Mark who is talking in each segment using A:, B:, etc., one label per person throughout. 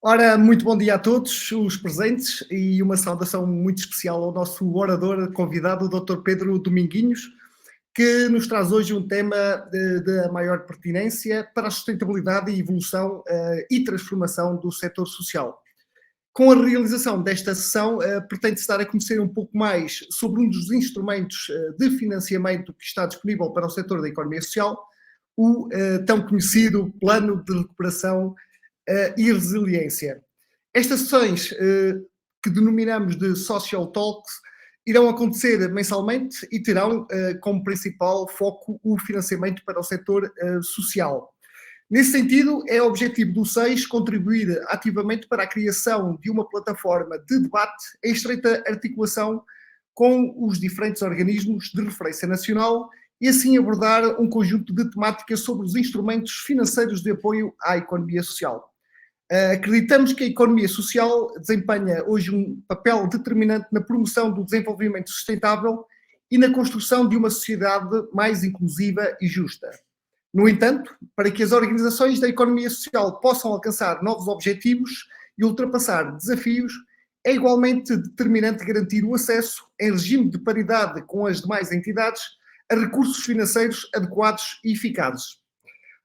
A: Ora, muito bom dia a todos os presentes e uma saudação muito especial ao nosso orador convidado, o Dr. Pedro Dominguinhos, que nos traz hoje um tema de maior pertinência para a sustentabilidade e evolução e transformação do setor social. Com a realização desta sessão, pretende-se dar a conhecer um pouco mais sobre um dos instrumentos de financiamento que está disponível para o setor da economia social, o tão conhecido Plano de Recuperação e Resiliência. Estas sessões, que denominamos de Social Talks, irão acontecer mensalmente e terão como principal foco o financiamento para o setor social. Nesse sentido, é objetivo do SEIS contribuir ativamente para a criação de uma plataforma de debate em estreita articulação com os diferentes organismos de referência nacional e assim abordar um conjunto de temáticas sobre os instrumentos financeiros de apoio à economia social. Acreditamos que a economia social desempenha hoje um papel determinante na promoção do desenvolvimento sustentável e na construção de uma sociedade mais inclusiva e justa. No entanto, para que as organizações da economia social possam alcançar novos objetivos e ultrapassar desafios, é igualmente determinante garantir o acesso, em regime de paridade com as demais entidades, a recursos financeiros adequados e eficazes.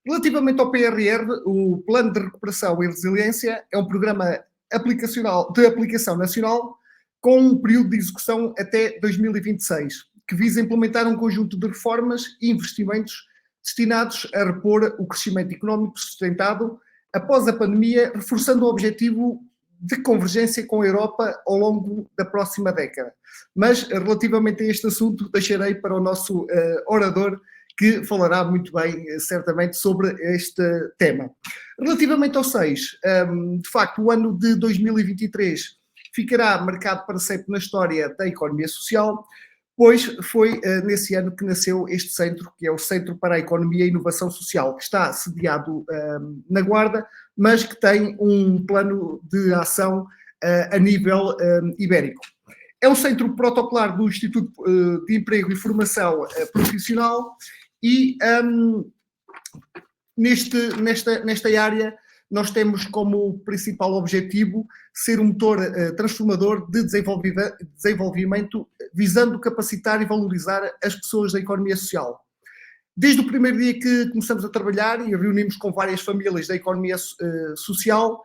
A: Relativamente ao PRR, o Plano de Recuperação e Resiliência é um programa de aplicação nacional com um período de execução até 2026, que visa implementar um conjunto de reformas e investimentos destinados a repor o crescimento económico sustentado após a pandemia, reforçando o objetivo de convergência com a Europa ao longo da próxima década. Mas, relativamente a este assunto, deixarei para o nosso orador, que falará muito bem, certamente, sobre este tema. Relativamente ao SEIS, de facto, o ano de 2023 ficará marcado para sempre na história da economia social, pois foi nesse ano que nasceu este centro, que é o Centro para a Economia e Inovação Social, que está sediado na Guarda, mas que tem um plano de ação a nível ibérico. É um centro protocolar do Instituto de Emprego e Formação Profissional e nesta área nós temos como principal objetivo ser um motor transformador de desenvolvimento, visando capacitar e valorizar as pessoas da economia social. Desde o primeiro dia que começamos a trabalhar e reunimos com várias famílias da economia social,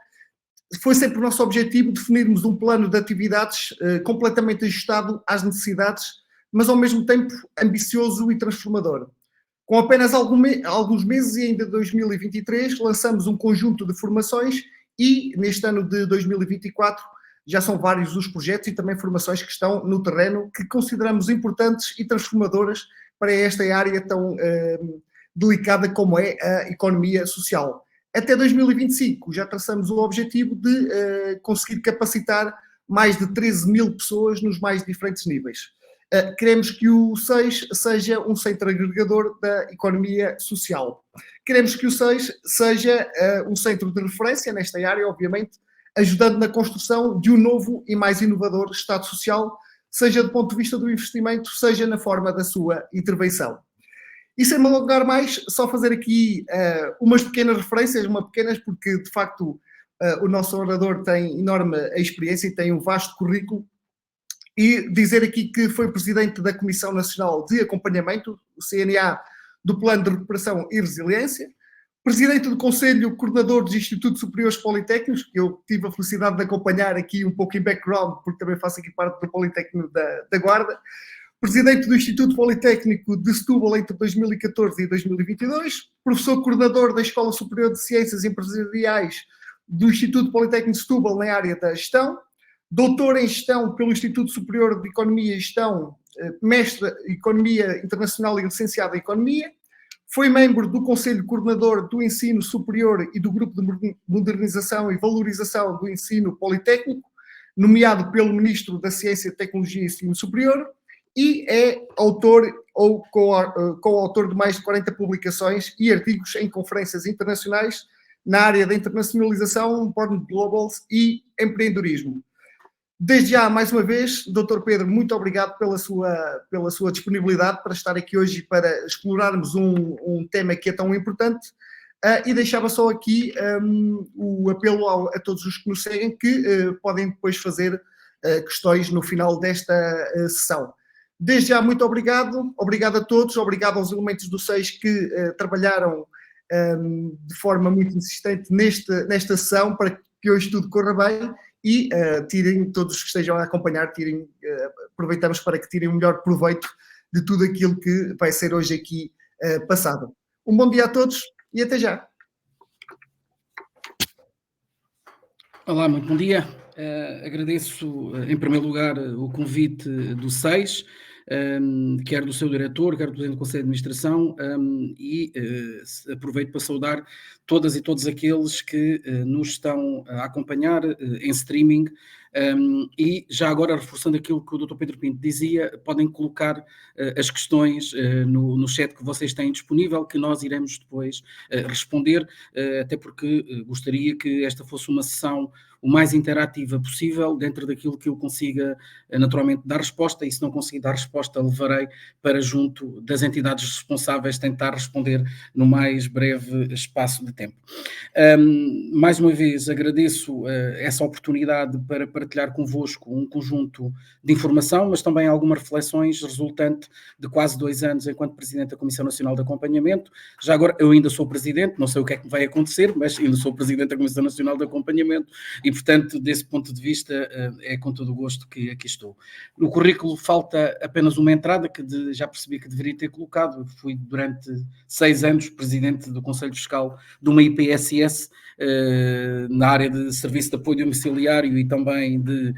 A: foi sempre o nosso objetivo definirmos um plano de atividades completamente ajustado às necessidades, mas ao mesmo tempo ambicioso e transformador. Com apenas alguns meses e ainda 2023, lançamos um conjunto de formações e neste ano de 2024 já são vários os projetos e também formações que estão no terreno que consideramos importantes e transformadoras para esta área tão delicada como é a economia social. Até 2025 já traçamos o objetivo de conseguir capacitar mais de 13 mil pessoas nos mais diferentes níveis. Queremos que o SEIS seja um centro agregador da economia social. Queremos que o SEIS seja um centro de referência nesta área, obviamente, ajudando na construção de um novo e mais inovador Estado Social, seja do ponto de vista do investimento, seja na forma da sua intervenção. E sem me alongar mais, só fazer aqui umas pequenas referências, porque de facto o nosso orador tem enorme experiência e tem um vasto currículo, e dizer aqui que foi presidente da Comissão Nacional de Acompanhamento, o CNA, do Plano de Recuperação e Resiliência, presidente do Conselho Coordenador dos Institutos Superiores Politécnicos, que eu tive a felicidade de acompanhar aqui um pouco em background, porque também faço aqui parte do Politécnico da Guarda, presidente do Instituto Politécnico de Setúbal entre 2014 e 2022, professor coordenador da Escola Superior de Ciências Empresariais do Instituto Politécnico de Setúbal na área da gestão, doutor em Gestão pelo Instituto Superior de Economia e Gestão, mestre em Economia Internacional e licenciado em Economia, foi membro do Conselho Coordenador do Ensino Superior e do Grupo de Modernização e Valorização do Ensino Politécnico, nomeado pelo Ministro da Ciência, Tecnologia e Ensino Superior, e é autor ou coautor de mais de 40 publicações e artigos em conferências internacionais na área da internacionalização, Born Globals e empreendedorismo. Desde já, mais uma vez, Dr. Pedro, muito obrigado pela sua disponibilidade para estar aqui hoje e para explorarmos um tema que é tão importante. E deixava só aqui o apelo a todos os que nos seguem que podem depois fazer questões no final desta sessão. Desde já, muito obrigado a todos, obrigado aos elementos do SEIS que trabalharam de forma muito insistente nesta sessão para que hoje tudo corra bem e tirem, todos que estejam a acompanhar, aproveitamos para que tirem o melhor proveito de tudo aquilo que vai ser hoje aqui passado. Um bom dia a todos e até já.
B: Olá, muito bom dia. Agradeço, em primeiro lugar, o convite do SEIS, quer do seu diretor, quer do Presidente do Conselho de Administração, e aproveito para saudar todas e todos aqueles que nos estão a acompanhar em streaming. E já agora, reforçando aquilo que o Dr. Pedro Pinto dizia, podem colocar as questões no chat que vocês têm disponível, que nós iremos depois responder, até porque gostaria que esta fosse uma sessão o mais interativa possível, dentro daquilo que eu consiga naturalmente dar resposta, e se não conseguir dar resposta, levarei para junto das entidades responsáveis tentar responder no mais breve espaço de tempo. Mais uma vez agradeço essa oportunidade para partilhar convosco um conjunto de informação, mas também algumas reflexões resultante de quase 2 anos enquanto Presidente da Comissão Nacional de Acompanhamento. Já agora, eu ainda sou Presidente, não sei o que é que vai acontecer, mas ainda sou Presidente da Comissão Nacional de Acompanhamento e, portanto, desse ponto de vista, é com todo o gosto que aqui estou. No currículo falta apenas uma entrada que já percebi que deveria ter colocado. Fui durante 6 anos Presidente do Conselho Fiscal de uma IPSS, na área de serviço de apoio domiciliário e também de,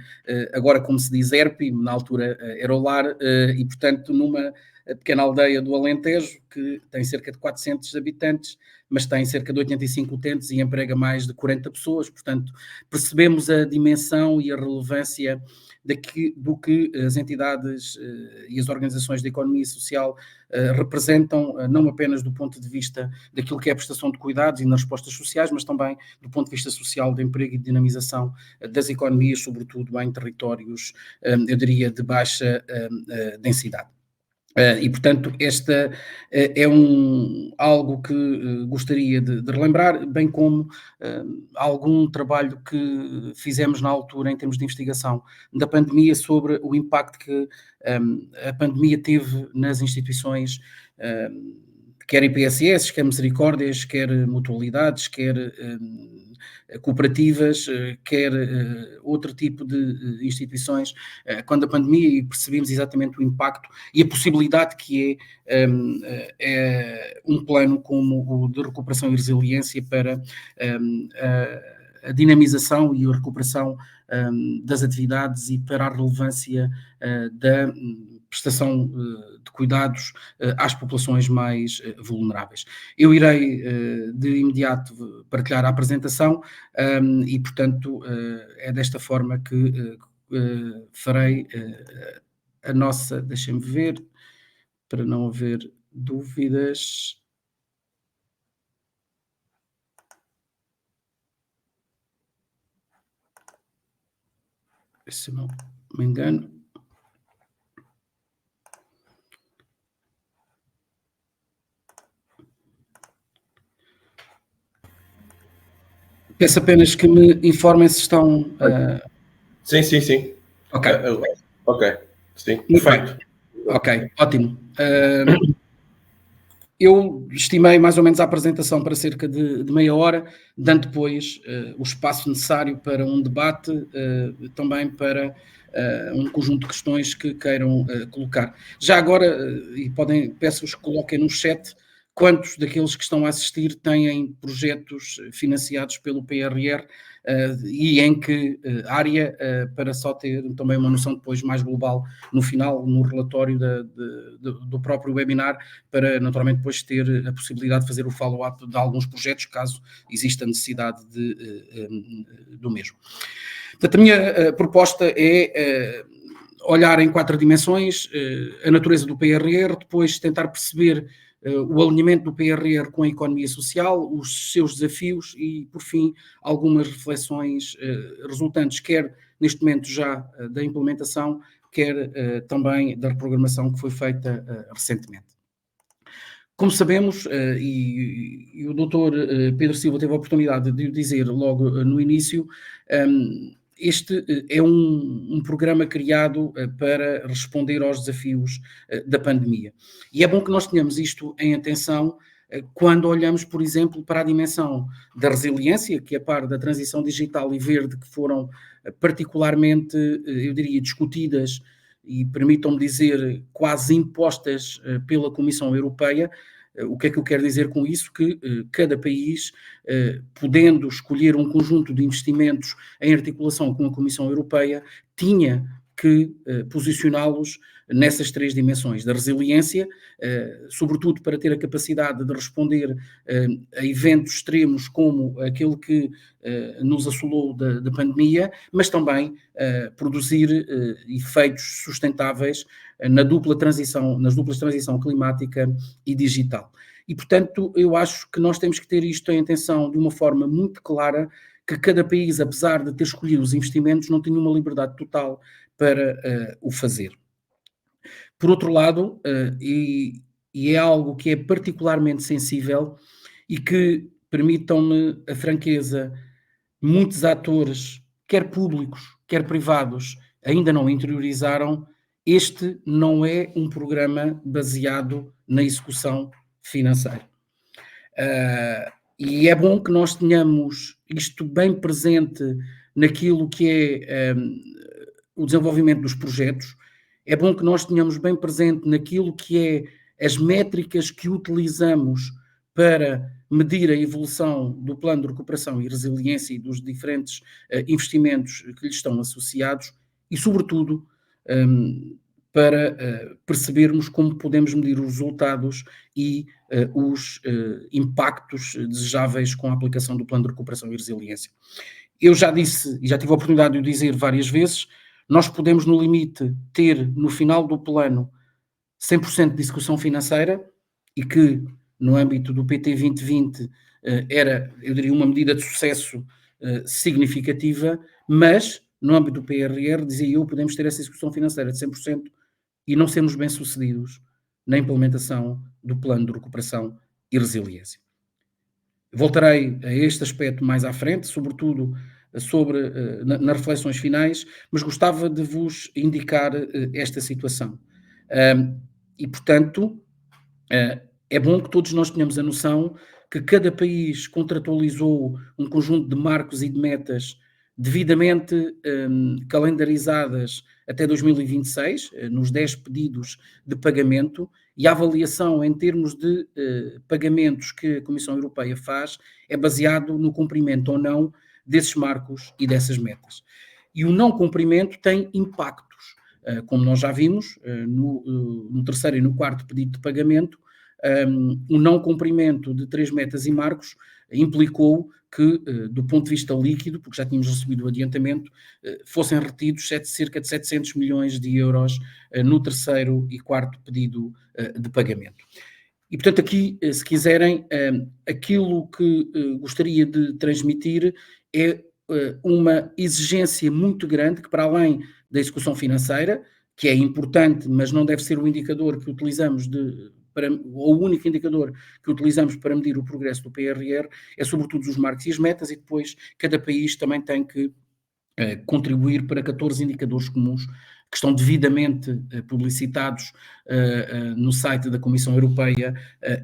B: agora como se diz, ERP, na altura era o lar, e portanto numa pequena aldeia do Alentejo, que tem cerca de 400 habitantes, mas tem cerca de 85 utentes e emprega mais de 40 pessoas, portanto percebemos a dimensão e a relevância do que as entidades e as organizações da economia social representam, não apenas do ponto de vista daquilo que é a prestação de cuidados e nas respostas sociais, mas também do ponto de vista social, de emprego e de dinamização das economias, sobretudo em territórios, eu diria, de baixa densidade. E, portanto, esta é algo que gostaria de relembrar, bem como algum trabalho que fizemos na altura em termos de investigação da pandemia sobre o impacto que a pandemia teve nas instituições, quer IPSS, quer Misericórdias, quer mutualidades, quer cooperativas, quer outro tipo de instituições, quando a pandemia, e percebemos exatamente o impacto e a possibilidade que é um plano como o de recuperação e resiliência para a dinamização e a recuperação das atividades e para a relevância da prestação de cuidados às populações mais vulneráveis. Eu irei de imediato partilhar a apresentação e, portanto, é desta forma que farei a nossa, deixem-me ver, para não haver dúvidas. Se não me engano. Peço apenas que me informem se estão...
C: Sim.
B: Ok.
C: Ok, sim, perfeito.
B: Ok, ótimo. Eu estimei mais ou menos a apresentação para cerca de meia hora, dando depois o espaço necessário para um debate, também para um conjunto de questões que queiram colocar. Já agora, e peço-vos que coloquem no chat, quantos daqueles que estão a assistir têm projetos financiados pelo PRR e em que área, para só ter também uma noção depois mais global no final, no relatório do próprio webinar, para naturalmente depois ter a possibilidade de fazer o follow-up de alguns projetos, caso exista necessidade do mesmo. Portanto, a minha proposta é olhar em 4 dimensões: a natureza do PRR, depois tentar perceber o alinhamento do PRR com a economia social, os seus desafios e, por fim, algumas reflexões resultantes, quer neste momento já da implementação, quer também da reprogramação que foi feita recentemente. Como sabemos, e o doutor Pedro Silva teve a oportunidade de o dizer logo no início, este é um programa criado para responder aos desafios da pandemia. E é bom que nós tenhamos isto em atenção quando olhamos, por exemplo, para a dimensão da resiliência, que é a par da transição digital e verde, que foram particularmente, eu diria, discutidas e, permitam-me dizer, quase impostas pela Comissão Europeia. O que é que eu quero dizer com isso? Que cada país, podendo escolher um conjunto de investimentos em articulação com a Comissão Europeia, tinha que posicioná-los nessas três dimensões, da resiliência, sobretudo para ter a capacidade de responder a eventos extremos como aquele que nos assolou da pandemia, mas também produzir efeitos sustentáveis nas duplas transição climática e digital. E, portanto, eu acho que nós temos que ter isto em atenção de uma forma muito clara, que cada país, apesar de ter escolhido os investimentos, não tinha uma liberdade total para o fazer. Por outro lado, e é algo que é particularmente sensível e que, permitam-me a franqueza, muitos atores, quer públicos, quer privados, ainda não interiorizaram, este não é um programa baseado na execução financeira. E é bom que nós tenhamos isto bem presente naquilo que é o desenvolvimento dos projetos. É bom que nós tenhamos bem presente naquilo que é as métricas que utilizamos para medir a evolução do plano de recuperação e resiliência e dos diferentes investimentos que lhe estão associados e, sobretudo, para percebermos como podemos medir os resultados e os impactos desejáveis com a aplicação do plano de recuperação e resiliência. Eu já disse, e já tive a oportunidade de o dizer várias vezes, nós podemos, no limite, ter no final do plano 100% de execução financeira e que, no âmbito do PT 2020, era, eu diria, uma medida de sucesso significativa, mas, no âmbito do PRR, dizia eu, podemos ter essa execução financeira de 100% e não sermos bem-sucedidos na implementação do plano de recuperação e resiliência. Voltarei a este aspecto mais à frente, sobretudo nas reflexões finais, mas gostava de vos indicar esta situação. E, portanto, é bom que todos nós tenhamos a noção que cada país contratualizou um conjunto de marcos e de metas devidamente calendarizadas até 2026, nos 10 pedidos de pagamento, e a avaliação em termos de pagamentos que a Comissão Europeia faz é baseado no cumprimento ou não desses marcos e dessas metas. E o não cumprimento tem impactos, como nós já vimos no terceiro e no quarto pedido de pagamento. O não cumprimento de 3 metas e marcos implicou que, do ponto de vista líquido, porque já tínhamos recebido o adiantamento, fossem retidos cerca de 700 milhões de euros no terceiro e quarto pedido de pagamento. E, portanto, aqui, se quiserem, aquilo que gostaria de transmitir é uma exigência muito grande que, para além da execução financeira, que é importante, mas não deve ser o indicador que utilizamos ou o único indicador que utilizamos para medir o progresso do PRR, é sobretudo os marcos e as metas, e depois cada país também tem que contribuir para 14 indicadores comuns que estão devidamente publicitados no site da Comissão Europeia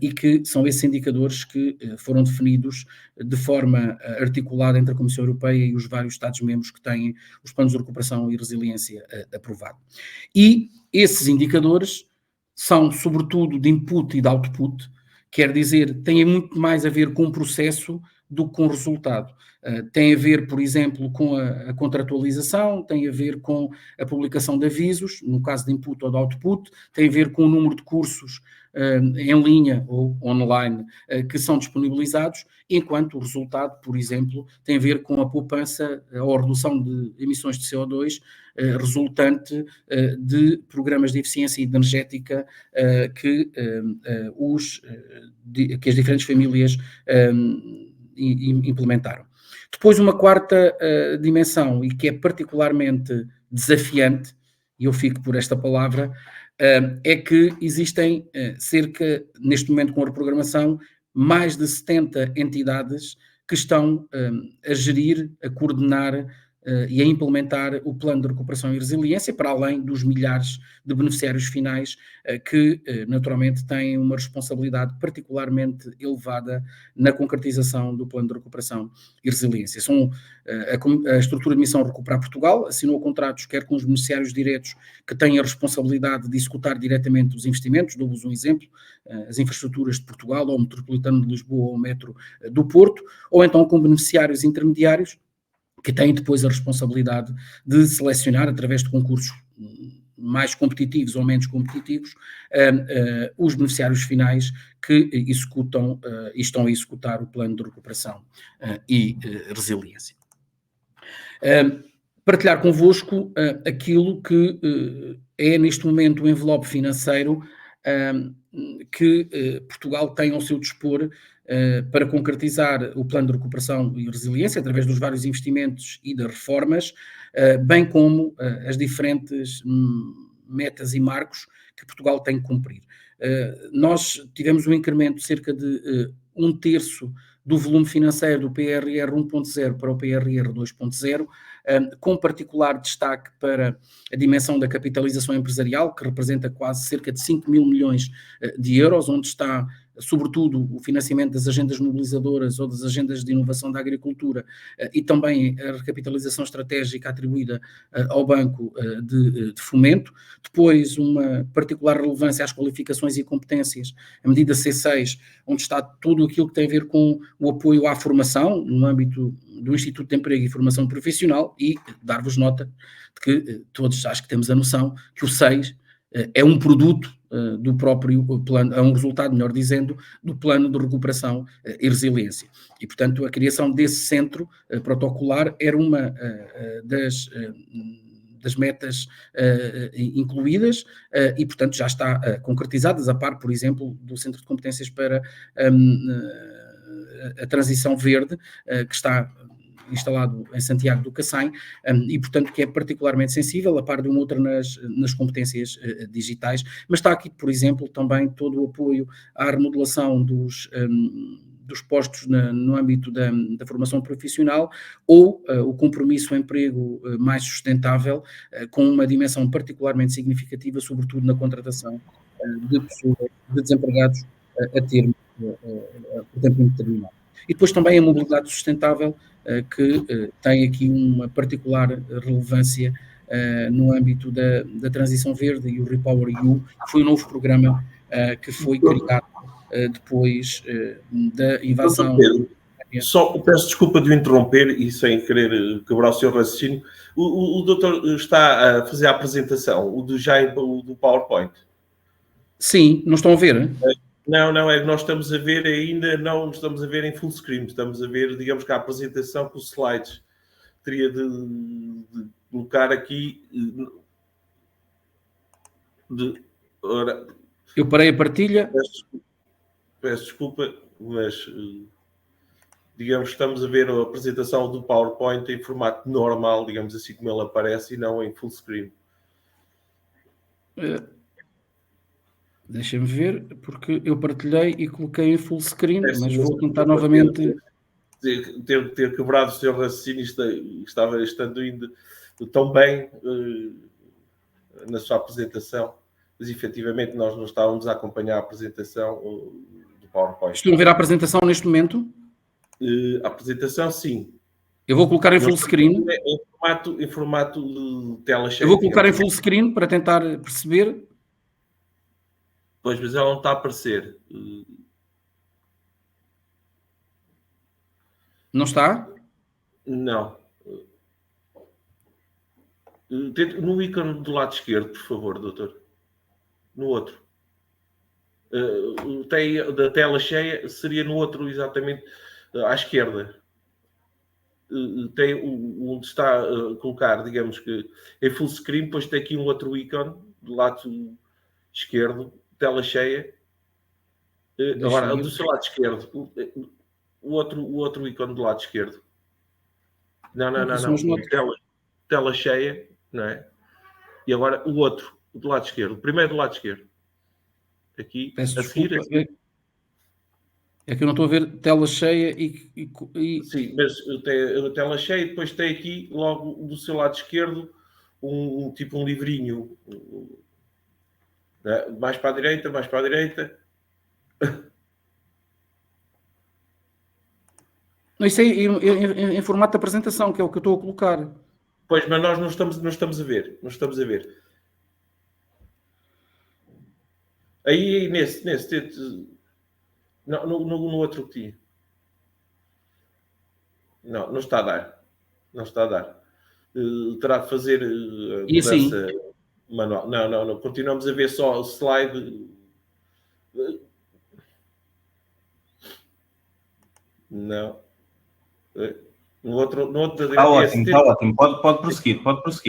B: e que são esses indicadores que foram definidos de forma articulada entre a Comissão Europeia e os vários Estados-membros que têm os planos de recuperação e resiliência aprovados. E esses indicadores são, sobretudo, de input e de output, quer dizer, têm muito mais a ver com o processo do que com o resultado. Tem a ver, por exemplo, com a contratualização, tem a ver com a publicação de avisos, no caso de input ou de output, tem a ver com o número de cursos em linha ou online que são disponibilizados, enquanto o resultado, por exemplo, tem a ver com a poupança ou a redução de emissões de CO2 resultante de programas de eficiência energética que as diferentes famílias implementaram. Depois, uma quarta dimensão, e que é particularmente desafiante, e eu fico por esta palavra, é que existem cerca, neste momento com a reprogramação, mais de 70 entidades que estão a gerir, a coordenar e a implementar o plano de recuperação e resiliência, para além dos milhares de beneficiários finais que naturalmente têm uma responsabilidade particularmente elevada na concretização do plano de recuperação e resiliência. A estrutura de missão Recuperar Portugal assinou contratos quer com os beneficiários diretos que têm a responsabilidade de executar diretamente os investimentos, dou-vos um exemplo, as infraestruturas de Portugal, ou o Metropolitano de Lisboa, ou o Metro do Porto, ou então com beneficiários intermediários que têm depois a responsabilidade de selecionar, através de concursos mais competitivos ou menos competitivos, os beneficiários finais que executam e estão a executar o plano de recuperação e resiliência. Partilhar convosco aquilo que é neste momento o envelope financeiro que Portugal tem ao seu dispor para concretizar o plano de recuperação e resiliência através dos vários investimentos e das reformas, bem como as diferentes metas e marcos que Portugal tem que cumprir. Nós tivemos um incremento de cerca de 1/3 do volume financeiro do PRR 1.0 para o PRR 2.0, com particular destaque para a dimensão da capitalização empresarial, que representa quase cerca de 5 mil milhões de euros, onde está sobretudo o financiamento das agendas mobilizadoras ou das agendas de inovação da agricultura e também a recapitalização estratégica atribuída ao Banco de Fomento. Depois, uma particular relevância às qualificações e competências, a medida C6, onde está tudo aquilo que tem a ver com o apoio à formação, no âmbito do Instituto de Emprego e Formação Profissional, e dar-vos nota de que todos acho que temos a noção que o 6 é um produto do próprio plano, é um resultado, melhor dizendo, do plano de recuperação e resiliência. E, portanto, a criação desse centro protocolar era uma das metas incluídas e, portanto, já está concretizadas, a par, por exemplo, do Centro de Competências para a Transição Verde, que está instalado em Santiago do Cacém, e, portanto, que é particularmente sensível, a par de uma outra nas competências digitais, mas está aqui, por exemplo, também todo o apoio à remodelação dos postos no âmbito da formação profissional, ou o compromisso ao emprego mais sustentável, com uma dimensão particularmente significativa, sobretudo na contratação de pessoas, de desempregados a termo, por tempo indeterminado. E depois também a mobilidade sustentável, que tem aqui uma particular relevância no âmbito da transição verde, e o Repower EU foi um novo programa que foi criado depois da invasão.
C: Só peço desculpa de o interromper e sem querer quebrar o seu raciocínio. O doutor está a fazer a apresentação, o do PowerPoint?
B: Sim, não estão a ver?
C: Não, é que nós estamos a ver ainda, não estamos a ver em full screen, estamos a ver, digamos que a apresentação com os slides. Teria de colocar aqui.
B: Eu parei a partilha.
C: Peço desculpa, mas digamos que estamos a ver a apresentação do PowerPoint em formato normal, digamos assim como ele aparece, e não em full screen.
B: Deixem-me ver, porque eu partilhei e coloquei em full screen, mas vou tentar novamente.
C: Ter quebrado o seu raciocínio, estava estando indo tão bem na sua apresentação, mas efetivamente nós não estávamos a acompanhar a apresentação do PowerPoint.
B: Estão a ver a apresentação neste momento?
C: A apresentação, sim.
B: Eu vou colocar em full screen.
C: Em formato de tela cheia.
B: Eu vou colocar em full screen para tentar perceber.
C: Pois, mas ela não está a aparecer.
B: Não está?
C: Não. No ícone do lado esquerdo, por favor, doutor. No outro. Da tela cheia seria no outro, exatamente à esquerda. Tem onde está a colocar, digamos que em full screen, depois tem aqui um outro ícone do lado esquerdo, tela cheia. Agora, do seu lado esquerdo, o outro ícone do lado esquerdo. Não. Tela cheia, não é? E agora o outro, Do lado esquerdo. Primeiro do lado esquerdo. Aqui,
B: Peço
C: a seguir.
B: desculpa. É que eu não estou a ver tela cheia e...
C: Sim, mas tem a tela cheia e depois tem aqui, logo do seu lado esquerdo, um livrinho. Mais para a direita, mais para a direita.
B: Isso é em formato de apresentação, que é o que eu estou a colocar.
C: Pois, mas nós não estamos a ver. Não estamos a ver. Aí nesse não, no outro que tinha. Não está a dar. Não está a dar. Terá de fazer mudança manual. Não. Continuamos a ver só o slide. Não. No outro
D: está ótimo. Pode prosseguir.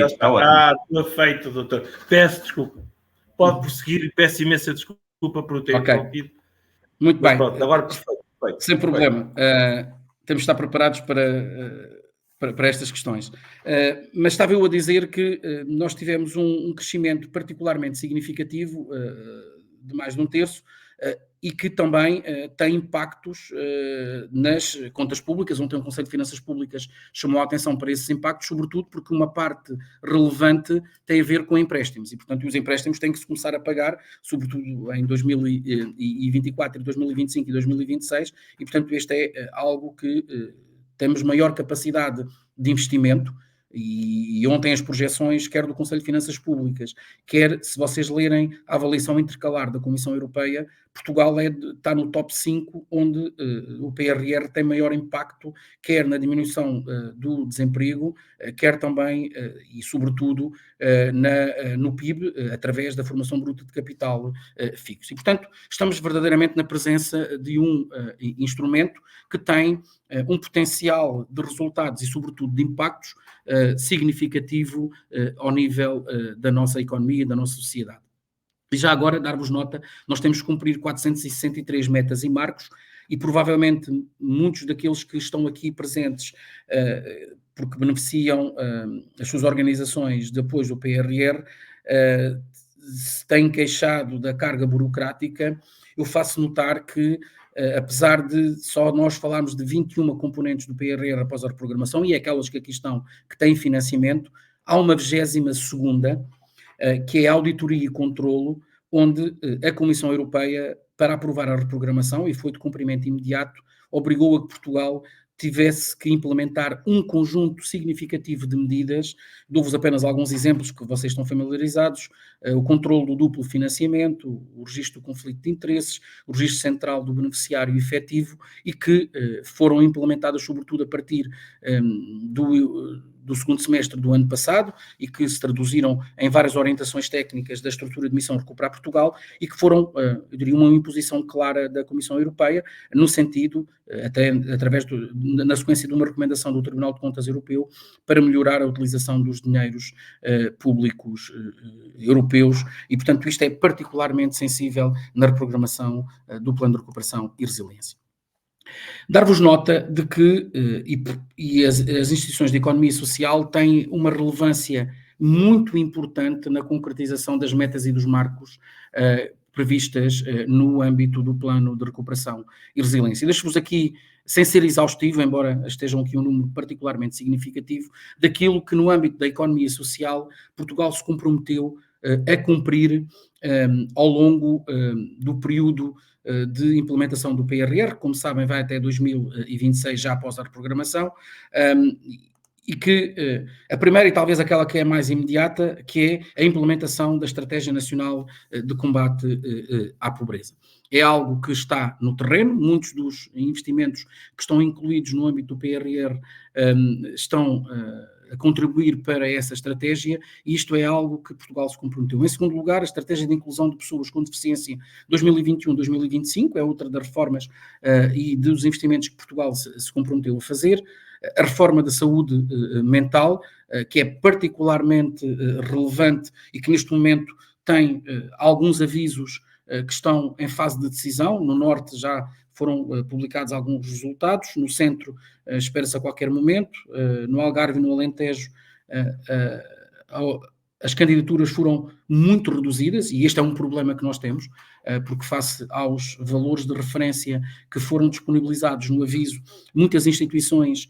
D: Está ótimo.
C: Feito, doutor. Peço desculpa. Pode prosseguir e peço imensa desculpa por ter interrompido.
B: Muito bem.
C: Pronto, agora perfeito.
B: Sem problema. Temos de estar preparados para estas questões. Mas estava eu a dizer que nós tivemos um crescimento particularmente significativo, de mais de um terço, e que também tem impactos nas contas públicas. Ontem o Conselho de Finanças Públicas chamou a atenção para esses impactos, sobretudo porque uma parte relevante tem a ver com empréstimos, e portanto os empréstimos têm que se começar a pagar, sobretudo em 2024, 2025 e 2026, e portanto este é algo que temos maior capacidade de investimento. E ontem as projeções, quer do Conselho de Finanças Públicas, quer, se vocês lerem a avaliação intercalar da Comissão Europeia, Portugal está no top 5, onde o PRR tem maior impacto, quer na diminuição do desemprego, quer também, e sobretudo, no PIB, através da formação bruta de capital fixo. E, portanto, estamos verdadeiramente na presença de um instrumento que tem um potencial de resultados e, sobretudo, de impactos significativo ao nível da nossa economia e da nossa sociedade. E já agora, dar-vos nota, nós temos que cumprir 463 metas e marcos, e provavelmente muitos daqueles que estão aqui presentes, porque beneficiam as suas organizações de apoio do PRR, se têm queixado da carga burocrática. Eu faço notar que, apesar de só nós falarmos de 21 componentes do PRR após a reprogramação, e é aquelas que aqui estão que têm financiamento, há uma 22ª, que é a auditoria e controlo, onde a Comissão Europeia, para aprovar a reprogramação, e foi de cumprimento imediato, obrigou a que Portugal tivesse que implementar um conjunto significativo de medidas. Dou-vos apenas alguns exemplos que vocês estão familiarizados: o controle do duplo financiamento, o registro do conflito de interesses, o registro central do beneficiário efetivo, e que foram implementadas sobretudo a partir do segundo semestre do ano passado, e que se traduziram em várias orientações técnicas da estrutura de missão Recuperar Portugal, e que foram, eu diria, uma imposição clara da Comissão Europeia, no sentido, até através na sequência de uma recomendação do Tribunal de Contas Europeu, para melhorar a utilização dos dinheiros públicos europeus, e portanto isto é particularmente sensível na reprogramação do Plano de Recuperação e Resiliência. Dar-vos nota de que as instituições de economia social têm uma relevância muito importante na concretização das metas e dos marcos previstas no âmbito do Plano de Recuperação e Resiliência. Deixo-vos aqui, sem ser exaustivo, embora estejam aqui um número particularmente significativo, daquilo que no âmbito da economia social Portugal se comprometeu a cumprir ao longo do período de implementação do PRR. Como sabem, vai até 2026, já após a reprogramação, e que a primeira, e talvez aquela que é mais imediata, que é a implementação da Estratégia Nacional de Combate à Pobreza. É algo que está no terreno. Muitos dos investimentos que estão incluídos no âmbito do PRR estão a contribuir para essa estratégia, e isto é algo que Portugal se comprometeu. Em segundo lugar, a Estratégia de Inclusão de Pessoas com Deficiência 2021-2025 é outra das reformas e dos investimentos que Portugal se comprometeu a fazer. A reforma da saúde mental, que é particularmente relevante e que neste momento tem alguns avisos que estão em fase de decisão. No Norte já foram publicados alguns resultados, no Centro espera-se a qualquer momento, no Algarve e no Alentejo as candidaturas foram muito reduzidas, e este é um problema que nós temos, porque face aos valores de referência que foram disponibilizados no aviso, muitas instituições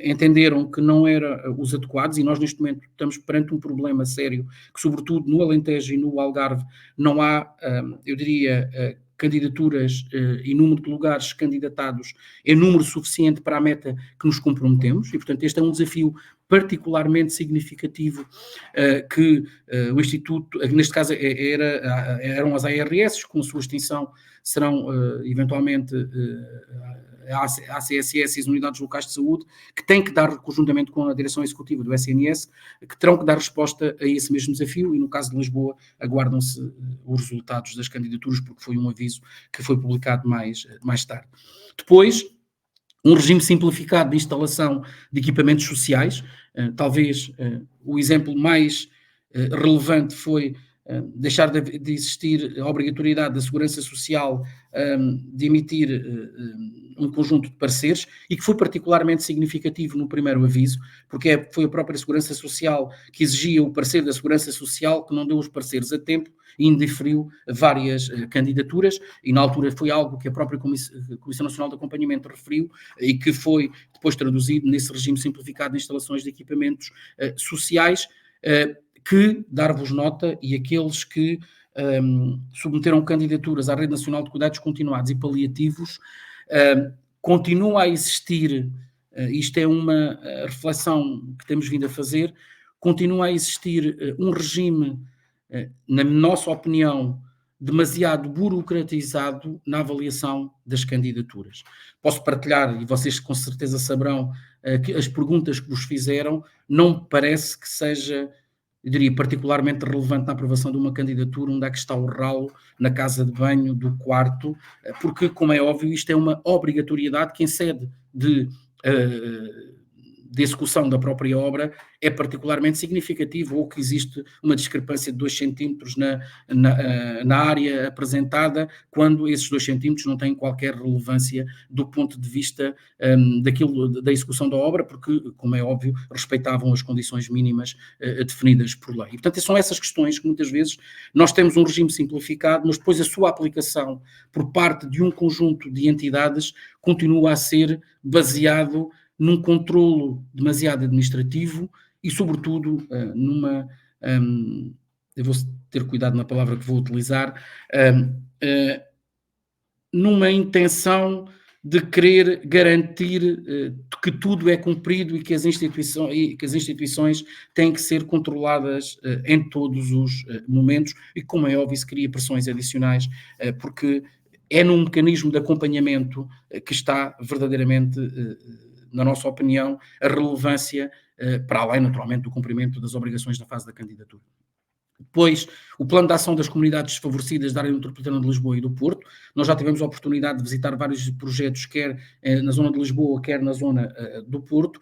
B: entenderam que não eram os adequados, e nós neste momento estamos perante um problema sério, que sobretudo no Alentejo e no Algarve não há, eu diria, candidaturas e número de lugares candidatados é número suficiente para a meta que nos comprometemos, e portanto este é um desafio particularmente significativo que o Instituto, neste caso eram as ARS, com a sua extinção serão eventualmente a ACSS e as unidades locais de saúde, que têm que dar, conjuntamente com a direção executiva do SNS, que terão que dar resposta a esse mesmo desafio, e no caso de Lisboa aguardam-se os resultados das candidaturas, porque foi um aviso que foi publicado mais tarde. Depois, um regime simplificado de instalação de equipamentos sociais, talvez o exemplo mais relevante foi deixar de existir a obrigatoriedade da Segurança Social de emitir um conjunto de pareceres, e que foi particularmente significativo no primeiro aviso, porque foi a própria Segurança Social que exigia o parecer da Segurança Social, que não deu os pareceres a tempo e indeferiu várias candidaturas, e na altura foi algo que a própria Comissão Nacional de Acompanhamento referiu e que foi depois traduzido nesse regime simplificado de instalações de equipamentos sociais, que, dar-vos nota, e aqueles que submeteram candidaturas à Rede Nacional de Cuidados Continuados e Paliativos, continua a existir, isto é uma reflexão que temos vindo a fazer, continua a existir um regime, na nossa opinião, demasiado burocratizado na avaliação das candidaturas. Posso partilhar, e vocês com certeza saberão, que as perguntas que vos fizeram não me parece que seja, eu diria, particularmente relevante na aprovação de uma candidatura, onde é que está o ralo na casa de banho do quarto, porque, como é óbvio, isto é uma obrigatoriedade que em sede de execução da própria obra é particularmente significativo, ou que existe uma discrepância de 2 centímetros na área apresentada, quando esses 2 centímetros não têm qualquer relevância do ponto de vista da execução da obra, porque, como é óbvio, respeitavam as condições mínimas definidas por lei. E, portanto, são essas questões que muitas vezes nós temos um regime simplificado, mas depois a sua aplicação por parte de um conjunto de entidades continua a ser baseado num controlo demasiado administrativo e, sobretudo, eu vou ter cuidado na palavra que vou utilizar, numa intenção de querer garantir que tudo é cumprido e que as instituições têm que ser controladas em todos os momentos, e, como é óbvio, isso cria pressões adicionais, porque é num mecanismo de acompanhamento que está verdadeiramente, na nossa opinião, a relevância, para além, naturalmente, do cumprimento das obrigações na fase da candidatura. Depois, o plano de ação das comunidades desfavorecidas da área metropolitana de Lisboa e do Porto. Nós já tivemos a oportunidade de visitar vários projetos, quer na zona de Lisboa, quer na zona do Porto,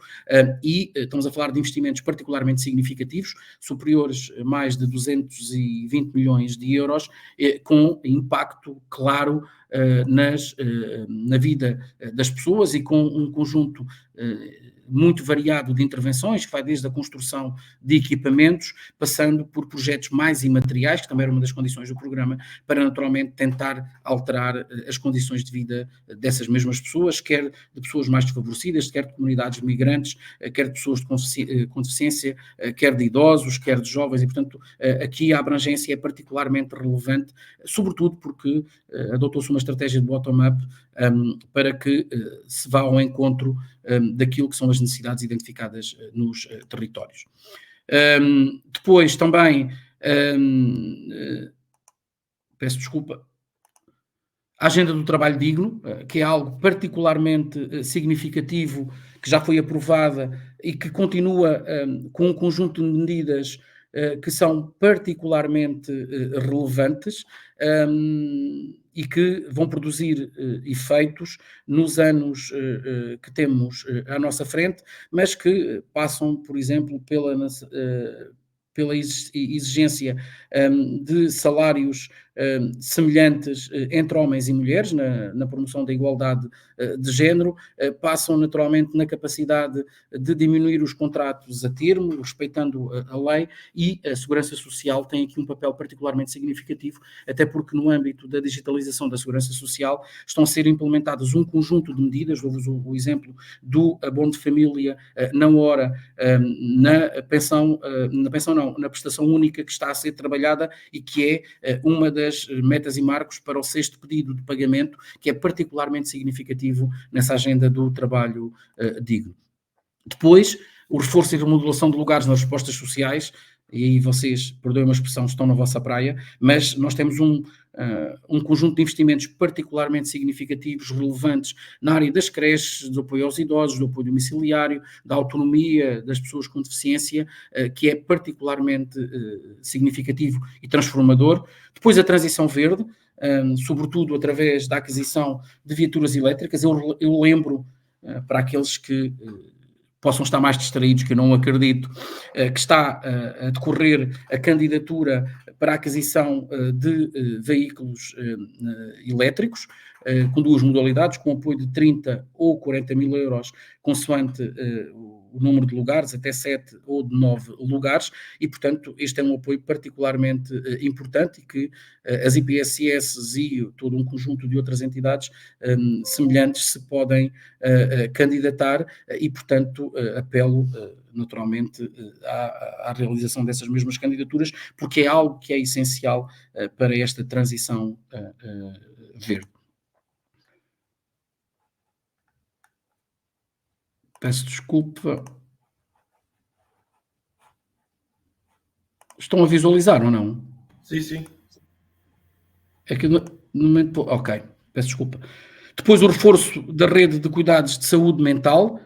B: e estamos a falar de investimentos particularmente significativos, superiores a mais de 220 milhões de euros, com impacto claro na vida das pessoas, e com um conjunto muito variado de intervenções, que vai desde a construção de equipamentos, passando por projetos mais imateriais, que também era uma das condições do programa, para naturalmente tentar alterar as condições de vida dessas mesmas pessoas, quer de pessoas mais desfavorecidas, quer de comunidades migrantes, quer de pessoas com deficiência, quer de idosos, quer de jovens, e portanto aqui a abrangência é particularmente relevante, sobretudo porque adotou-se uma estratégia de bottom-up para que se vá ao encontro daquilo que são as necessidades identificadas nos territórios. Depois também, peço desculpa, a agenda do trabalho digno, que é algo particularmente significativo, que já foi aprovada e que continua com um conjunto de medidas que são particularmente relevantes e que vão produzir efeitos nos anos que temos à nossa frente, mas que passam, por exemplo, pela exigência de salários semelhantes entre homens e mulheres, na promoção da igualdade de género, passam naturalmente na capacidade de diminuir os contratos a termo, respeitando a lei, e a Segurança Social tem aqui um papel particularmente significativo, até porque no âmbito da digitalização da Segurança Social estão a ser implementadas um conjunto de medidas, dou-vos o exemplo do abono de família na hora, na prestação única que está a ser trabalhada e que é uma das metas e marcos para o 6º pedido de pagamento, que é particularmente significativo nessa agenda do trabalho digno. Depois, o reforço e remodelação de lugares nas respostas sociais, e aí vocês, perdoem a expressão, estão na vossa praia, mas nós temos um conjunto de investimentos particularmente significativos, relevantes, na área das creches, do apoio aos idosos, do apoio domiciliário, da autonomia das pessoas com deficiência, que é particularmente significativo e transformador. Depois a transição verde, sobretudo através da aquisição de viaturas elétricas. Eu lembro, para aqueles que possam estar mais distraídos, que eu não acredito, que está a decorrer a candidatura para a aquisição de veículos elétricos, com 2 modalidades, com apoio de 30 ou 40 mil euros, consoante o número de lugares, até 7 ou de 9 lugares, e, portanto, este é um apoio particularmente importante e que as IPSS e todo um conjunto de outras entidades semelhantes se podem candidatar e, portanto, apelo naturalmente à realização dessas mesmas candidaturas, porque é algo que é essencial para esta transição verde. Peço desculpa. Estão a visualizar ou não?
C: Sim, sim.
B: É que no momento... Ok, peço desculpa. Depois o reforço da rede de cuidados de saúde mental,